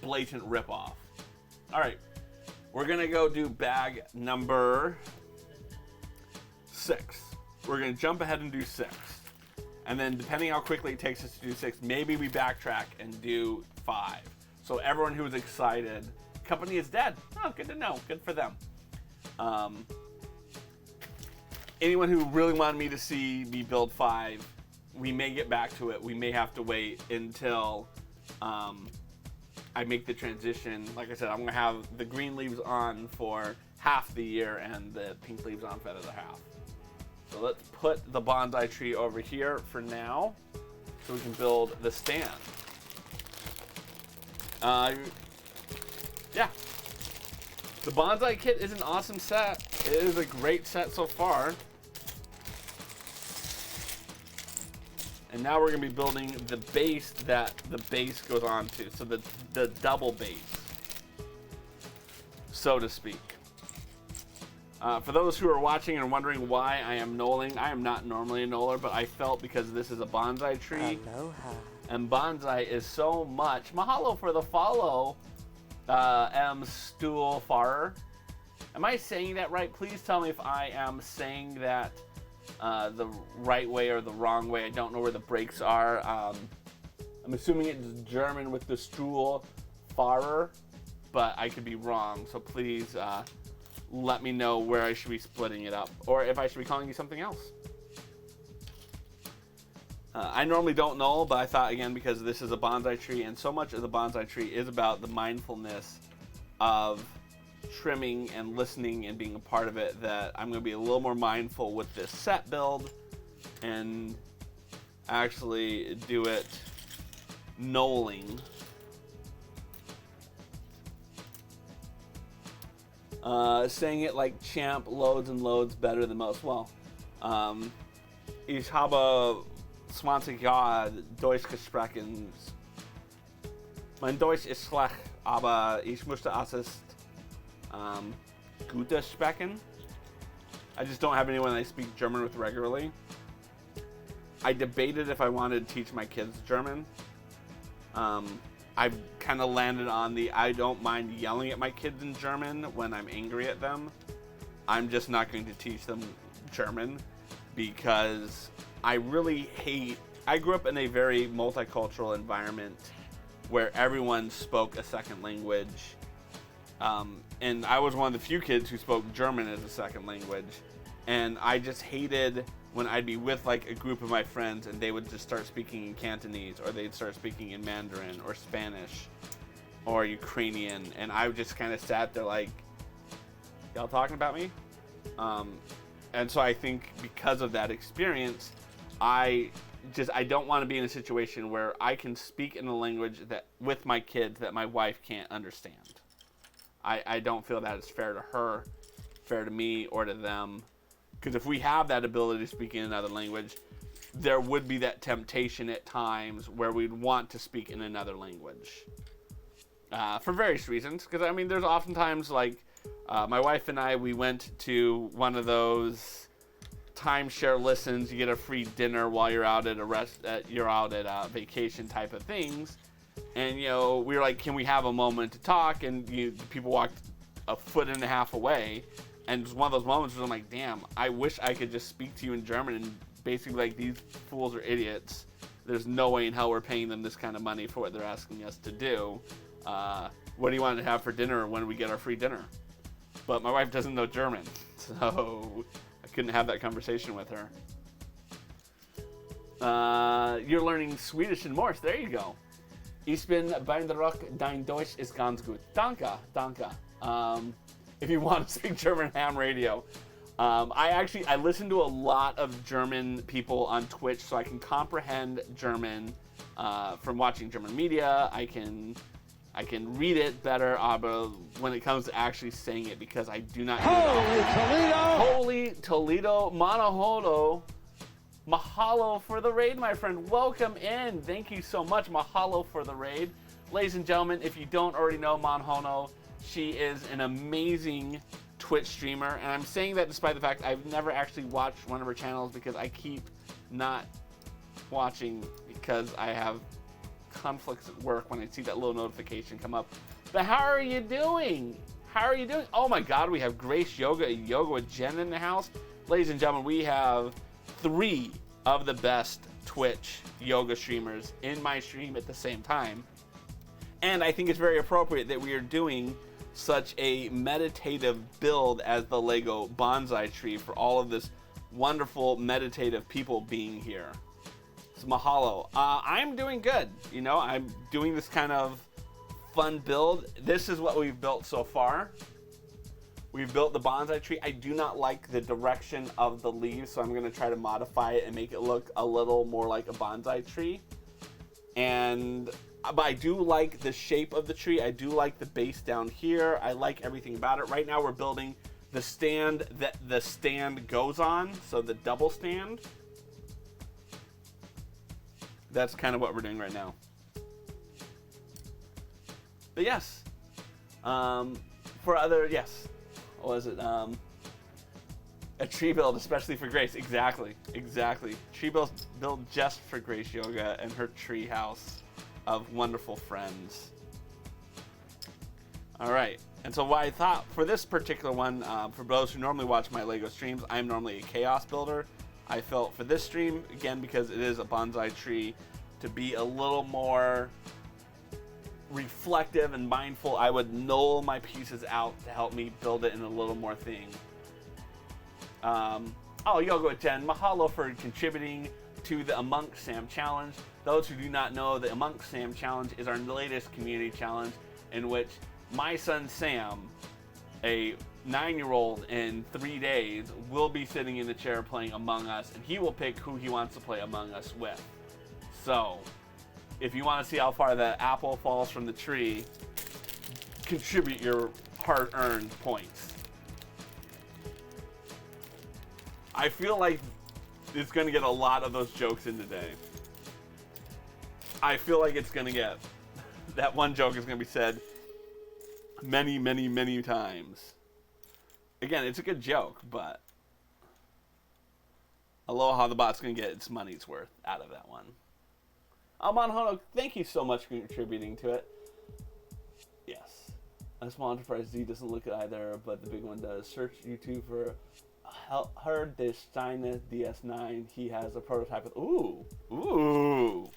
blatant ripoff. All right, we're gonna go do bag number 6. We're gonna jump ahead and do 6, and then depending how quickly it takes us to do 6, maybe we backtrack and do 5. So everyone who was excited, company is dead. Oh, good to know. Good for them. Anyone who really wanted me to see me build 5, we may get back to it. We may have to wait until I make the transition. Like I said, I'm going to have the green leaves on for half the year and the pink leaves on for the other half. So let's put the bonsai tree over here for now so we can build the stand. Yeah. The bonsai kit is an awesome set. It is a great set so far. And now we're going to be building the base that the base goes on to. So the double base, so to speak. For those who are watching and wondering why I am knolling, I am not normally a knoller, but I felt because this is a bonsai tree. Aloha. And bonsai is so much. Mahalo for the follow, M. Stool Farer. Am I saying that right? Please tell me if I am saying that the right way or the wrong way. I don't know where the breaks are. I'm assuming it's German with the Stuhl Fahrer, but I could be wrong. So please let me know where I should be splitting it up, or if I should be calling you something else. I normally don't know, but I thought, again, because this is a bonsai tree, and so much of the bonsai tree is about the mindfulness of trimming and listening and being a part of it, that I'm going to be a little more mindful with this set build and actually do it knolling. Saying it like champ, loads and loads better than most. Well, ich habe 20 Jahre Deutsch gesprochen. Mein Deutsch ist schlecht, aber ich möchte es gut sprechen. I just don't have anyone I speak German with regularly. I debated if I wanted to teach my kids German. I've kind of landed on the I don't mind yelling at my kids in German when I'm angry at them. I'm just not going to teach them German because I really hate... I grew up in a very multicultural environment where everyone spoke a second language. And I was one of the few kids who spoke German as a second language. And I just hated when I'd be with like a group of my friends and they would just start speaking in Cantonese, or they'd start speaking in Mandarin or Spanish or Ukrainian, and I just kind of sat there like, y'all talking about me? And so I think because of that experience, I don't want to be in a situation where I can speak in a language that with my kids that my wife can't understand. I don't feel that it's fair to her, fair to me, or to them. Because if we have that ability to speak in another language, there would be that temptation at times where we'd want to speak in another language. For various reasons. Because, I mean, there's oftentimes, like, my wife and I, we went to one of those timeshare listens. You get a free dinner while you're out at vacation type of things. And, you know, we were like, can we have a moment to talk? And people walked a foot and a half away. And it's one of those moments where I'm like, damn, I wish I could just speak to you in German and basically like, these fools are idiots. There's no way in hell we're paying them this kind of money for what they're asking us to do. What do you want to have for dinner when we get our free dinner? But my wife doesn't know German, so I couldn't have that conversation with her. You're learning Swedish and Morse. There you go. Ich bin beeindruckt, dein Deutsch ist ganz gut. Danke, danke. If you want to speak German ham radio. I listen to a lot of German people on Twitch, so I can comprehend German from watching German media. I can read it better, but when it comes to actually saying it, because I do not. Holy Toledo! Holy Toledo, Manaholo. Mahalo for the raid, my friend. Welcome in. Thank you so much. Mahalo for the raid. Ladies and gentlemen, if you don't already know Manhono, she is an amazing Twitch streamer, and I'm saying that despite the fact I've never actually watched one of her channels because I keep not watching because I have conflicts at work when I see that little notification come up. But how are you doing? How are you doing? Oh my God, we have Grace Yoga with Jen in the house. Ladies and gentlemen, we have 3 of the best Twitch yoga streamers in my stream at the same time. And I think it's very appropriate that we are doing such a meditative build as the Lego bonsai tree for all of this wonderful meditative people being here. So mahalo. I'm doing good. You know, I'm doing this kind of fun build. This is what we've built so far. We've built the bonsai tree. I do not like the direction of the leaves, so I'm going to try to modify it and make it look a little more like a bonsai tree. But I do like the shape of the tree. I do like the base down here. I like everything about it. Right now we're building the stand that the stand goes on, so the double stand. That's kind of what we're doing right now. But yes, what was it? A tree build, especially for Grace. Exactly. Tree build just for Grace Yoga and her tree house of wonderful friends. All right. And so what I thought for this particular one, for those who normally watch my Lego streams, I'm normally a chaos builder. I felt for this stream, again, because it is a bonsai tree, to be a little more reflective and mindful, I would null my pieces out to help me build it in a little more thing. Yoga with Jen, mahalo for contributing to the Amongst Sam challenge. Those who do not know, the Amongst Sam challenge is our latest community challenge in which my son Sam, a 9-year-old in 3 days, will be sitting in the chair playing Among Us, and he will pick who he wants to play Among Us with. So, if you want to see how far the apple falls from the tree, contribute your hard-earned points. I feel like it's going to get a lot of those jokes in today. I feel like it's going to get... That one joke is going to be said many, many, many times. Again, it's a good joke, but... Aloha, the bot's going to get its money's worth out of that one. Manhono, thank you so much for contributing to it. Yes. A small enterprise Z doesn't look at either, but the big one does. Search YouTube for... Heard this China DS9. He has a prototype with... Ooh.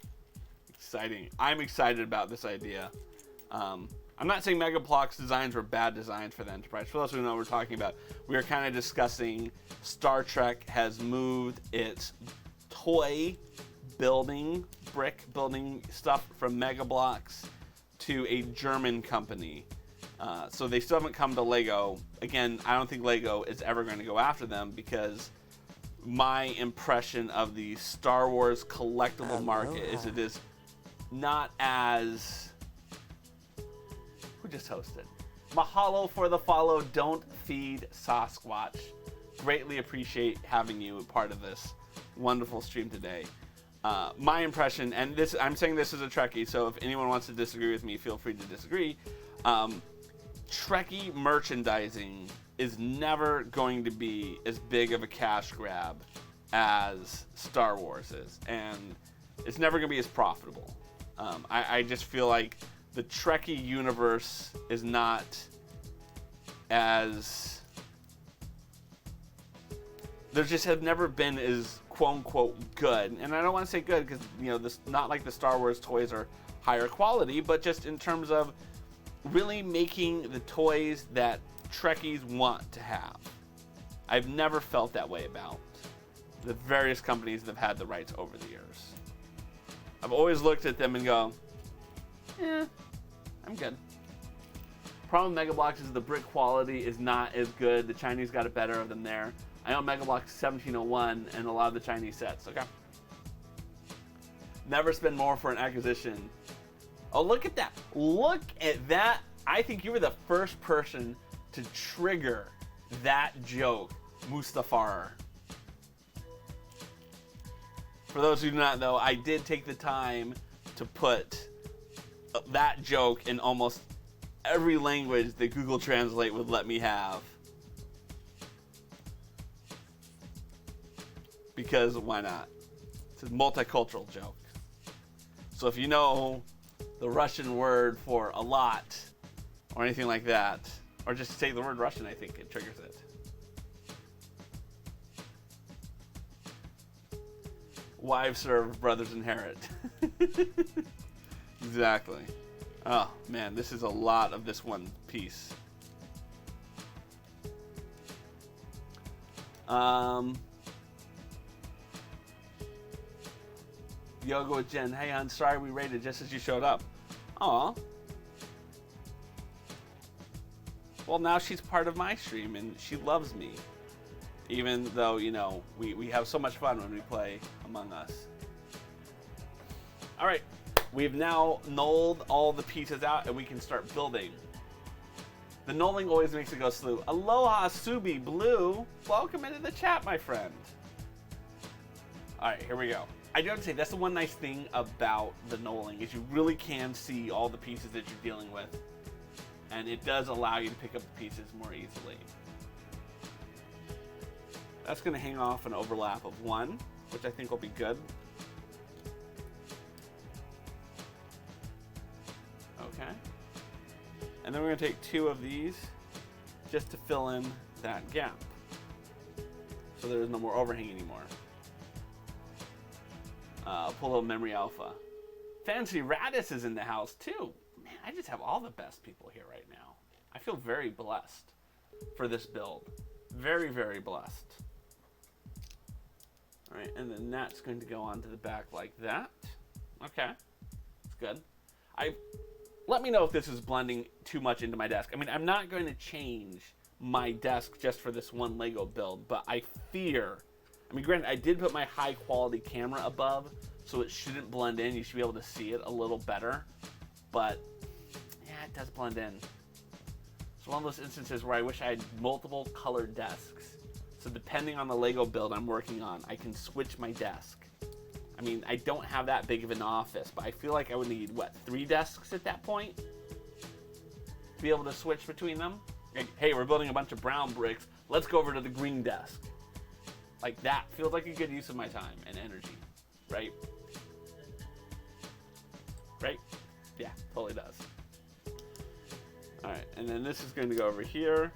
Exciting. I'm excited about this idea. I'm not saying Mega Block's designs were bad designs for the Enterprise. For those who know what we're talking about, we are kind of discussing Star Trek has moved its toy building, brick building stuff from Mega Blocks to a German company. So they still haven't come to Lego. Again, I don't think Lego is ever going to go after them because my impression of the Star Wars collectible market is it is not as... Who just hosted? Mahalo for the follow. Don't feed Sasquatch. Greatly appreciate having you a part of this wonderful stream today. My impression, and this, I'm saying this as a Trekkie, so if anyone wants to disagree with me, feel free to disagree. Trekkie merchandising is never going to be as big of a cash grab as Star Wars is, and it's never going to be as profitable. I just feel like the Trekkie universe is not as... There just have never been as quote-unquote good, and I don't want to say good because, you know, this, not like the Star Wars toys are higher quality, but just in terms of really making the toys that Trekkies want to have. I've never felt that way about the various companies that have had the rights over the years. I've always looked at them and go, I'm good. Problem with Mega Bloks is the brick quality is not as good. The Chinese got it better of them there. I own Mega Bloks 1701 and a lot of the Chinese sets, okay? Never spend more for an acquisition. Oh, look at that. Look at that. I think you were the first person to trigger that joke, Mustafar. For those who do not know, I did take the time to put that joke in almost every language that Google Translate would let me have. Because why not? It's a multicultural joke. So if you know the Russian word for a lot or anything like that, or just say the word Russian, I think it triggers it. Wives serve, brothers inherit. Exactly. Oh man, this is a lot of this one piece. Yoga with Jen. Hey, I'm sorry we raided just as you showed up. Aw. Well, now she's part of my stream and she loves me. Even though, you know, we have so much fun when we play Among Us. Alright, we've now nulled all the pieces out and we can start building. The nulling always makes it go slow. Aloha, Subi Blue. Welcome into the chat, my friend. Alright, here we go. I do have to say, that's the one nice thing about the nulling is you really can see all the pieces that you're dealing with. And it does allow you to pick up the pieces more easily. That's going to hang off an overlap of 1, which I think will be good. Okay. And then we're going to take 2 of these just to fill in that gap. So there's no more overhang anymore. Pull a little memory alpha. Fancy Radis is in the house too. Man, I just have all the best people here right now. I feel very blessed for this build. Very, very blessed. All right, and then that's going to go onto the back like that. Okay, it's good. Let me know if this is blending too much into my desk. I mean, I'm not going to change my desk just for this one Lego build, but I fear, I mean, granted, I did put my high quality camera above, so it shouldn't blend in. You should be able to see it a little better, but yeah, it does blend in. It's one of those instances where I wish I had multiple colored desks. So depending on the Lego build I'm working on, I can switch my desk. I mean, I don't have that big of an office, but I feel like I would need, what, 3 desks at that point? To be able to switch between them? Like, hey, we're building a bunch of brown bricks. Let's go over to the green desk. Like, that feels like a good use of my time and energy, right? Right? Yeah, totally does. All right, and then this is going to go over here.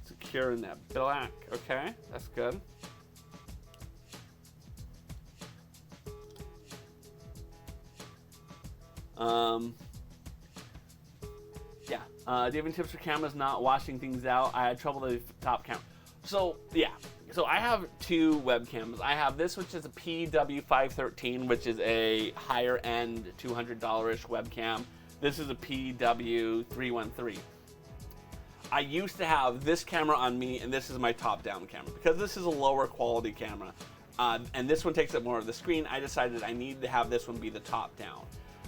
Secure in that black. Okay, that's good. Yeah. Do you have any tips for cameras not washing things out? I had trouble with the top camera. So, yeah. So I have 2 webcams. I have this, which is a PW513, which is a higher end $200-ish webcam. This is a PW313. I used to have this camera on me, and this is my top-down camera. Because this is a lower quality camera, and this one takes up more of the screen, I decided I need to have this one be the top-down.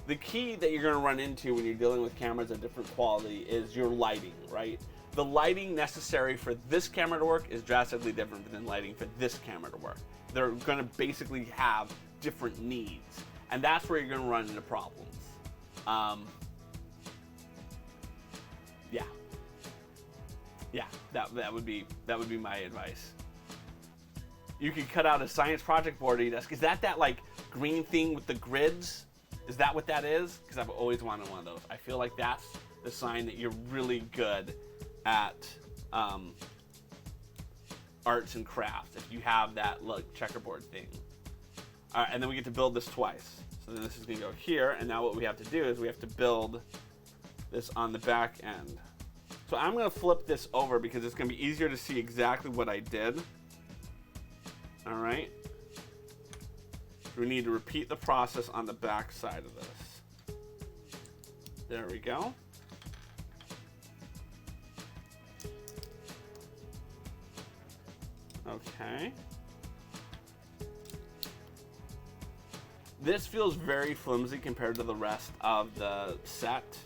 The key that you're going to run into when you're dealing with cameras of different quality is your lighting, right? The lighting necessary for this camera to work is drastically different than lighting for this camera to work. They're going to basically have different needs, and that's where you're going to run into problems. Yeah, that would be my advice. You could cut out a science project board on your desk. Is that like green thing with the grids? Is that what that is? Because I've always wanted one of those. I feel like that's the sign that you're really good at arts and crafts, if you have that checkerboard thing. All right, and then we get to build this twice. So then this is going to go here, and now what we have to do is we have to build this on the back end. So I'm going to flip this over because it's going to be easier to see exactly what I did. All right. We need to repeat the process on the back side of this. There we go. Okay. This feels very flimsy compared to the rest of the set.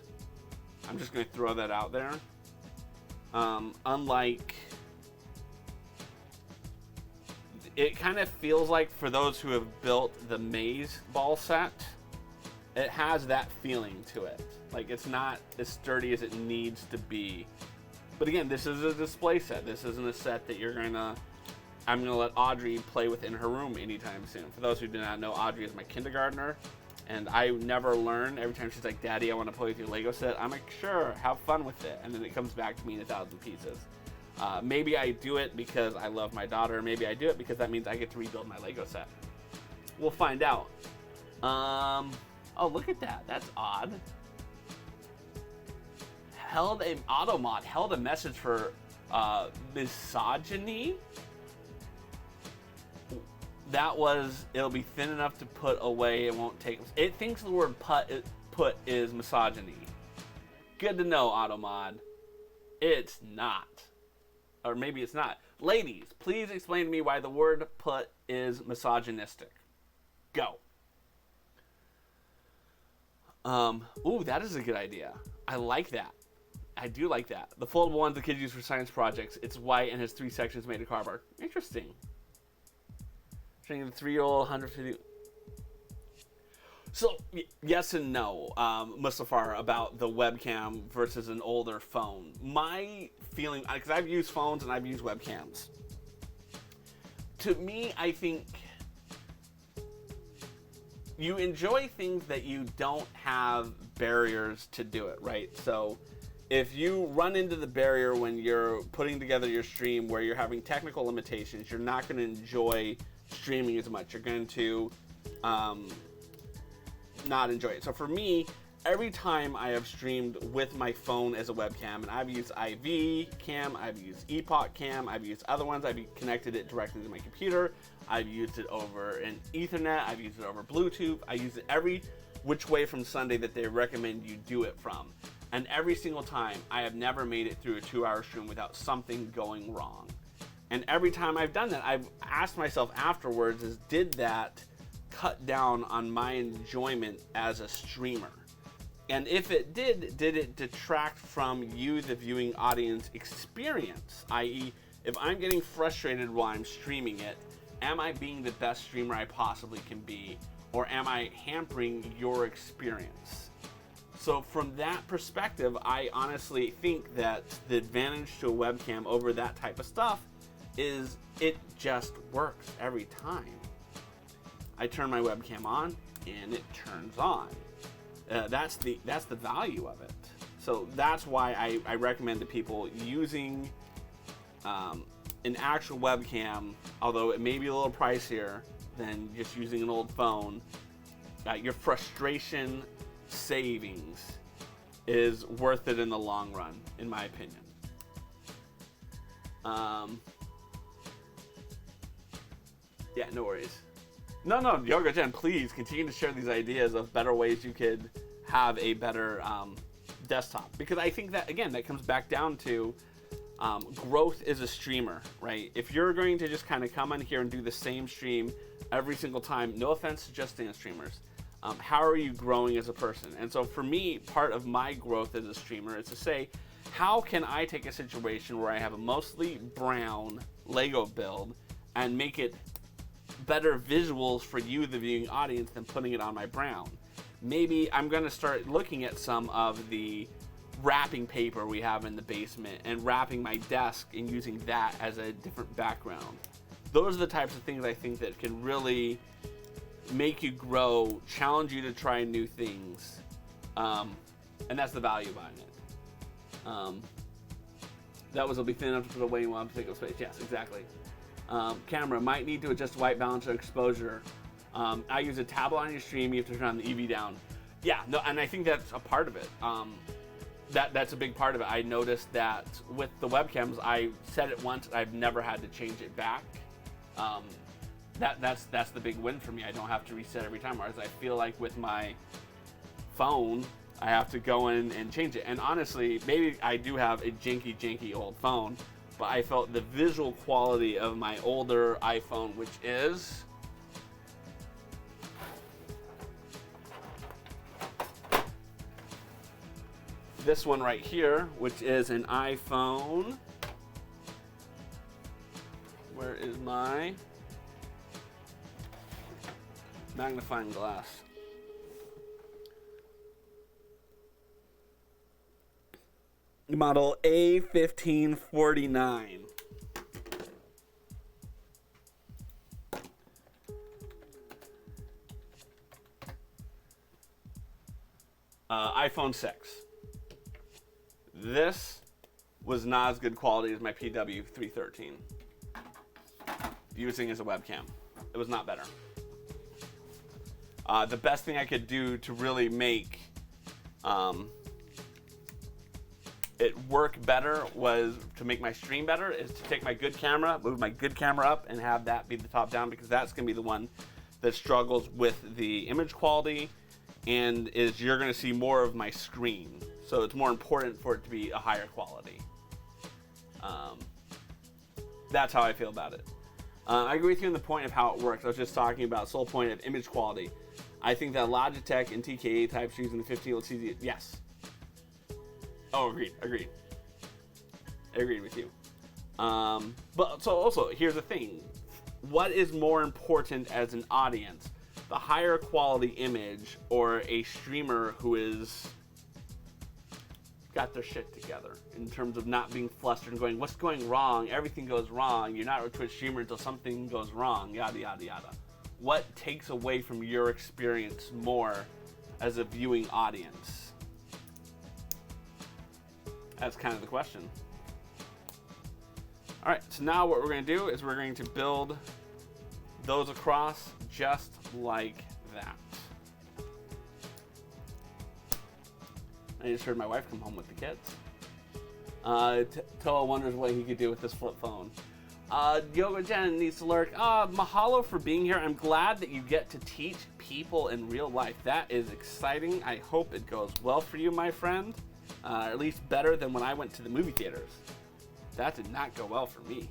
I'm just going to throw that out there. Unlike, it kind of feels like, for those who have built the maze ball set, it has that feeling to it. Like, it's not as sturdy as it needs to be. But again, this is a display set. This isn't a set that I'm gonna let Audrey play with in her room anytime soon. For those who do not know, Audrey is my kindergartner, and I never learn. Every time she's like, "Daddy, I want to play with your Lego set," I'm like, "Sure, have fun with it," and then it comes back to me in 1,000 pieces. Maybe I do it because I love my daughter. Maybe I do it because that means I get to rebuild my Lego set. We'll find out. Oh, look at that. That's odd. Automod held a message for misogyny. That was, it'll be thin enough to put away. It won't take. It thinks the word put is misogyny. Good to know, Automod. It's not. Or maybe it's not. Ladies, please explain to me why the word put is misogynistic. Go. Ooh, that is a good idea. I like that. I do like that. The foldable ones the kids use for science projects. It's white and has 3 sections made of cardboard. Interesting. Showing the 3-year-old 150. So, yes and no, Mustafar, about the webcam versus an older phone. My feeling, because I've used phones and I've used webcams. to me, I think you enjoy things that you don't have barriers to do it, right? So if you run into the barrier when you're putting together your stream where you're having technical limitations, you're not going to enjoy streaming as much. You're going to not enjoy it. So for me, every time I have streamed with my phone as a webcam, and I've used IV cam, I've used Epoch cam, I've used other ones, I've connected it directly to my computer, I've used it over an Ethernet, I've used it over Bluetooth, I use it every which way from Sunday that they recommend you do it from. And every single time, I have never made it through a 2-hour stream without something going wrong. And every time I've done that, I've asked myself afterwards, did that cut down on my enjoyment as a streamer? And if it did it detract from you, the viewing audience experience? I.e., if I'm getting frustrated while I'm streaming it, am I being the best streamer I possibly can be? Or am I hampering your experience? So from that perspective, I honestly think that the advantage to a webcam over that type of stuff is it just works every time. I turn my webcam on and it turns on. That's the value of it. So that's why I recommend to people using an actual webcam, although it may be a little pricier than just using an old phone. Your frustration savings is worth it in the long run, in my opinion. Yeah, no worries. No, Yoga Jen, please continue to share these ideas of better ways you could have a better desktop. Because I think that, again, that comes back down to growth as a streamer, right? If you're going to just kind of come on here and do the same stream every single time, no offense to just dance streamers, how are you growing as a person? And so for me, part of my growth as a streamer is to say, how can I take a situation where I have a mostly brown Lego build and make it better visuals for you, the viewing audience, than putting it on my brown? Maybe I'm going to start looking at some of the wrapping paper we have in the basement and wrapping my desk and using that as a different background. Those are the types of things I think that can really make you grow, challenge you to try new things, and that's the value behind it. That was, will be thin enough to put away in one particular space. Yes, exactly. Camera might need to adjust white balance or exposure. I use a tablet on your stream. You have to turn on the EV down. Yeah, no, and I think that's a part of it. That's a big part of it. I noticed that with the webcams, I said it once. I've never had to change it back. That's the big win for me. I don't have to reset every time. Whereas I feel like with my phone, I have to go in and change it. And honestly, maybe I do have a janky old phone, but I felt the visual quality of my older iPhone, which is this one right here, which is an iPhone. Where is my magnifying glass? Model A1549. iPhone 6. This was not as good quality as my PW313 using as a webcam. It was not better. The best thing I could do to really make it work better was to make my stream better is to take my good camera, move my good camera up, and have that be the top down, because that's going to be the one that struggles with the image quality and is you're going to see more of my screen. So it's more important for it to be a higher quality. That's how I feel about it. I agree with you on the point of how it works. I was just talking about sole point of image quality. I think that Logitech and TKA types using the 15 LCD, yes. Oh, agreed. I agreed with you. But so also, here's the thing. What is more important as an audience? The higher quality image or a streamer who is got their shit together in terms of not being flustered and going, what's going wrong? Everything goes wrong. You're not a Twitch streamer until something goes wrong, yada, yada, yada. What takes away from your experience more as a viewing audience? That's kind of the question. All right, so now what we're going to do is we're going to build those across just like that. I just heard my wife come home with the kids. Toa wonders what he could do with this flip phone. Yoga Jen needs to lurk. Mahalo for being here. I'm glad that you get to teach people in real life. That is exciting. I hope it goes well for you, my friend. At least better than when I went to the movie theaters. That did not go well for me.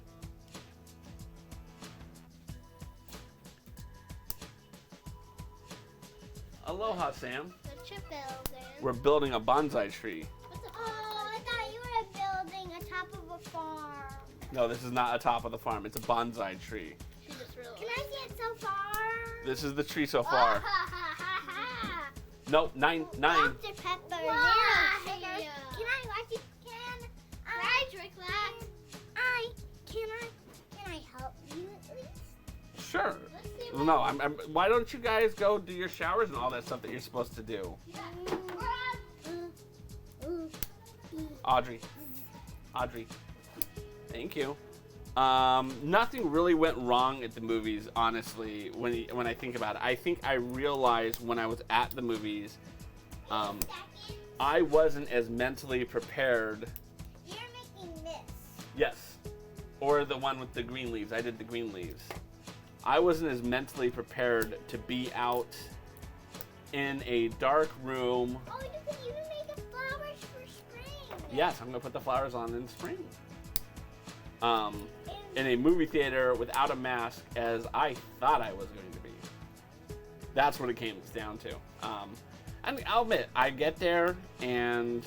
Aloha, Sam. What you building? We're building a bonsai tree. What's a bonsai? Oh, I thought you were building a top of a farm. No, this is not a top of the farm. It's a bonsai tree. She just realized. Can I see it so far? This is the tree so far. Nope, nine. Dr. Pepper, Can I watch it? Can I help you at least? Sure. No, why don't you guys go do your showers and all that stuff that you're supposed to do? Audrey. Thank you. Nothing really went wrong at the movies, honestly, when I think about it. I think I realized when I was at the movies, I wasn't as mentally prepared. You're making this. Yes. Or the one with the green leaves. I did the green leaves. I wasn't as mentally prepared to be out in a dark room. Oh, you can even make the flowers for spring. Yes, I'm going to put the flowers on in spring. In a movie theater without a mask as I thought I was going to be. That's what it came down to. And I'll admit, I get there and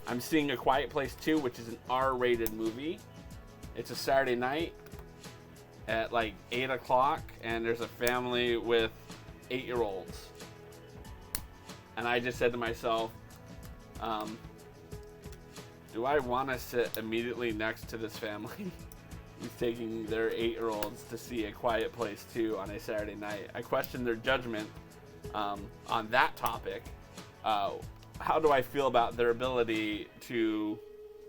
I'm seeing A Quiet Place 2, which is an R-rated movie. It's a Saturday night at like 8 o'clock, and there's a family with 8-year-olds. And I just said to myself, do I want to sit immediately next to this family who's taking their 8-year-olds to see A Quiet Place 2 on a Saturday night? I questioned their judgment on that topic. How do I feel about their ability to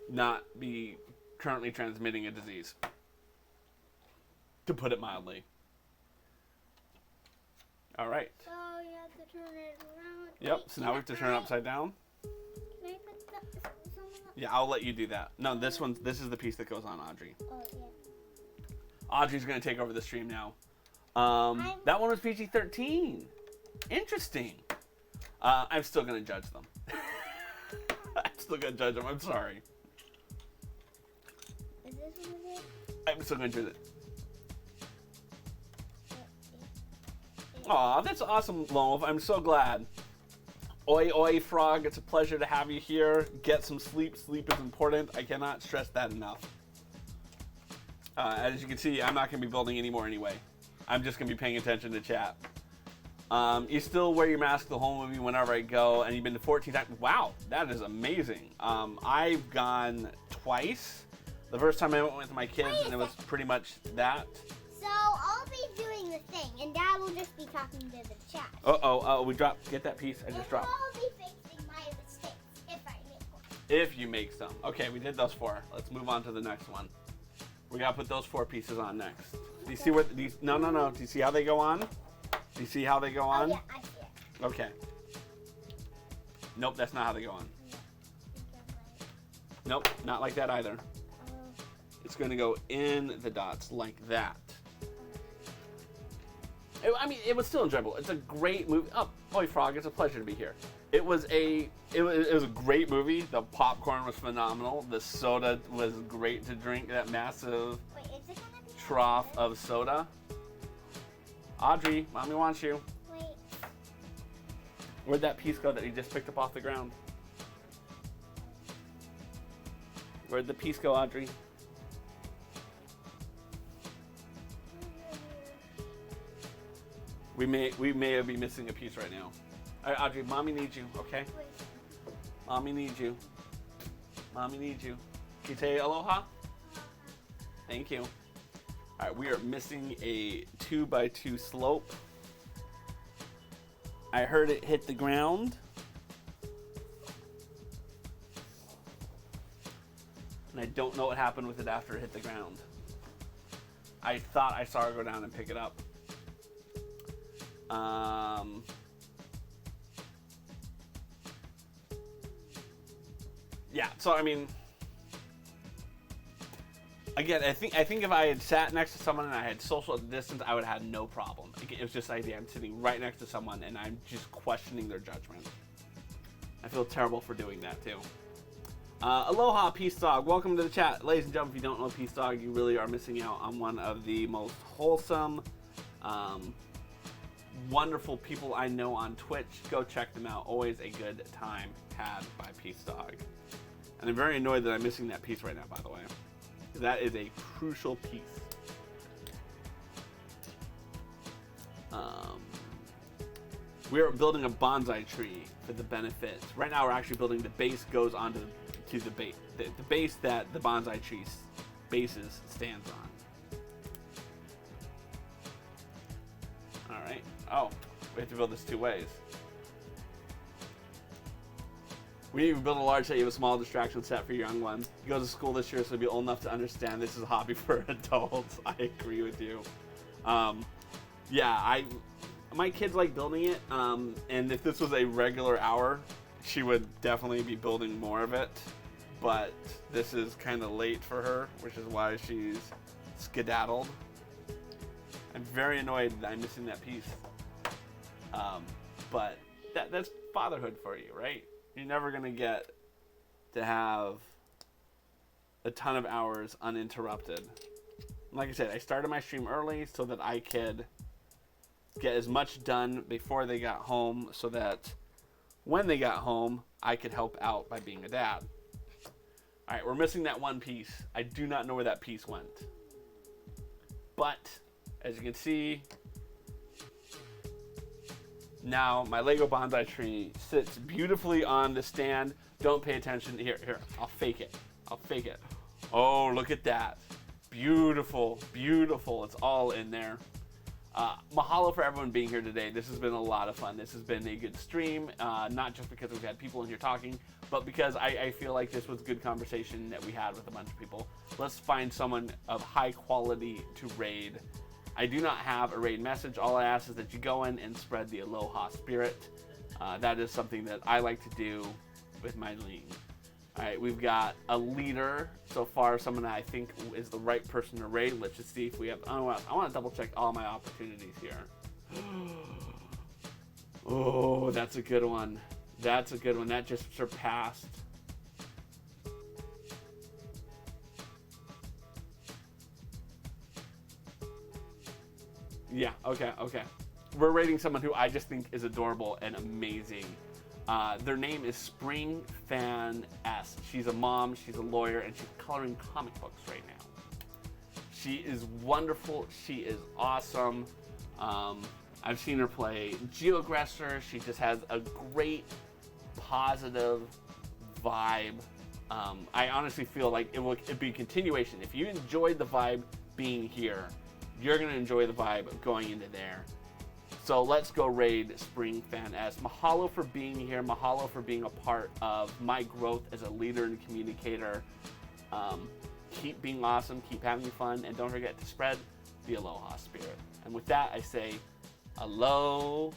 not be currently transmitting a disease? To put it mildly. All right. So you have to turn it around. Yep, so now we have to turn it upside down. Can I put some of Yeah, I'll let you do that. No, this is the piece that goes on Audrey. Oh, yeah. Audrey's going to take over the stream now. That one was PG-13. Interesting. I'm still going to judge them. I'm still going to judge them. I'm sorry. Is this one of it? I'm still going to do it. Aw, that's awesome, Lone Wolf. I'm so glad. Oi, oi, Frog. It's a pleasure to have you here. Get some sleep. Sleep is important. I cannot stress that enough. As you can see, I'm not going to be building anymore anyway. I'm just going to be paying attention to chat. You still wear your mask the whole movie whenever I go, and you've been to 14 times. Wow, that is amazing. I've gone twice. The first time I went with my kids, and it was pretty much that. So I'll be doing the thing, and Dad will just be talking to the chat. We dropped. Get that piece. I just dropped. I'll be fixing my mistakes if I make one. If you make some. Okay, we did those 4. Let's move on to the next one. We gotta put those 4 pieces on next. Do you see what these? No. Do you see how they go on? Do you see how they go on? Oh, yeah, I see it. Okay. Nope, that's not how they go on. Nope, not like that either. It's going to go in the dots like that. I mean, it was still enjoyable. It's a great movie. Oh, Oi Frog, it's a pleasure to be here. It was a great movie. The popcorn was phenomenal. The soda was great to drink. That massive trough of soda. Audrey, Mommy wants you. Wait. Where'd that piece go that you just picked up off the ground? Where'd the piece go, Audrey? We may be missing a piece right now. All right, Audrey, Mommy needs you, okay? Wait. Mommy needs you. Mommy needs you. Can you say aloha? Thank you. All right, we are missing a 2x2 slope. I heard it hit the ground. And I don't know what happened with it after it hit the ground. I thought I saw her go down and pick it up. Yeah, so I mean, again, I think if I had sat next to someone and I had social distance, I would have had no problem. It was just the idea I'm sitting right next to someone and I'm just questioning their judgment. I feel terrible for doing that too. Aloha, Peace Dog. Welcome to the chat. Ladies and gentlemen, if you don't know Peace Dog, you really are missing out on one of the most wholesome, wonderful people I know on Twitch. Go check them out. Always a good time had by Peace Dog. And I'm very annoyed that I'm missing that piece right now, by the way. That is a crucial piece. We are building a bonsai tree for the benefits. Right now we're actually building the base goes onto the base that the bonsai tree bases stands on. All right. Oh, we have to build this 2 ways. We need to build a large set. You have a small distraction set for your young one. He goes to school this year, so he'll be old enough to understand this is a hobby for adults. I agree with you. Yeah, my kids like building it, and if this was a regular hour, she would definitely be building more of it. But this is kind of late for her, which is why she's skedaddled. I'm very annoyed that I'm missing that piece. But that's fatherhood for you, right? You're never going to get to have a ton of hours uninterrupted. Like I said, I started my stream early so that I could get as much done before they got home so that when they got home, I could help out by being a dad. All right, we're missing that one piece. I do not know where that piece went. But, as you can see, now my Lego bonsai tree sits beautifully on the stand. Don't pay attention. Here, I'll fake it. Oh, look at that. Beautiful, beautiful. It's all in there. Mahalo for everyone being here today. This has been a lot of fun. This has been a good stream, not just because we've had people in here talking, but because I feel like this was good conversation that we had with a bunch of people. Let's find someone of high quality to raid. I do not have a raid message. All I ask is that you go in and spread the aloha spirit. That is something that I like to do with my league. All right, we've got a leader so far, someone that I think is the right person to raid. Let's just see if we have. I want to double check all my opportunities here. Oh, that's a good one. That's a good one. That just surpassed. Yeah, okay. We're rating someone who I just think is adorable and amazing. Their name is Spring Fan S. She's a mom, she's a lawyer, and she's coloring comic books right now. She is wonderful. She is awesome. I've seen her play Geoaggressor. She just has a great, positive vibe. I honestly feel like it'd be a continuation. If you enjoyed the vibe being here, you're going to enjoy the vibe of going into there. So let's go raid Spring Fan S. Mahalo for being here. Mahalo for being a part of my growth as a leader and communicator. Keep being awesome. Keep having fun. And don't forget to spread the aloha spirit. And with that, I say aloha.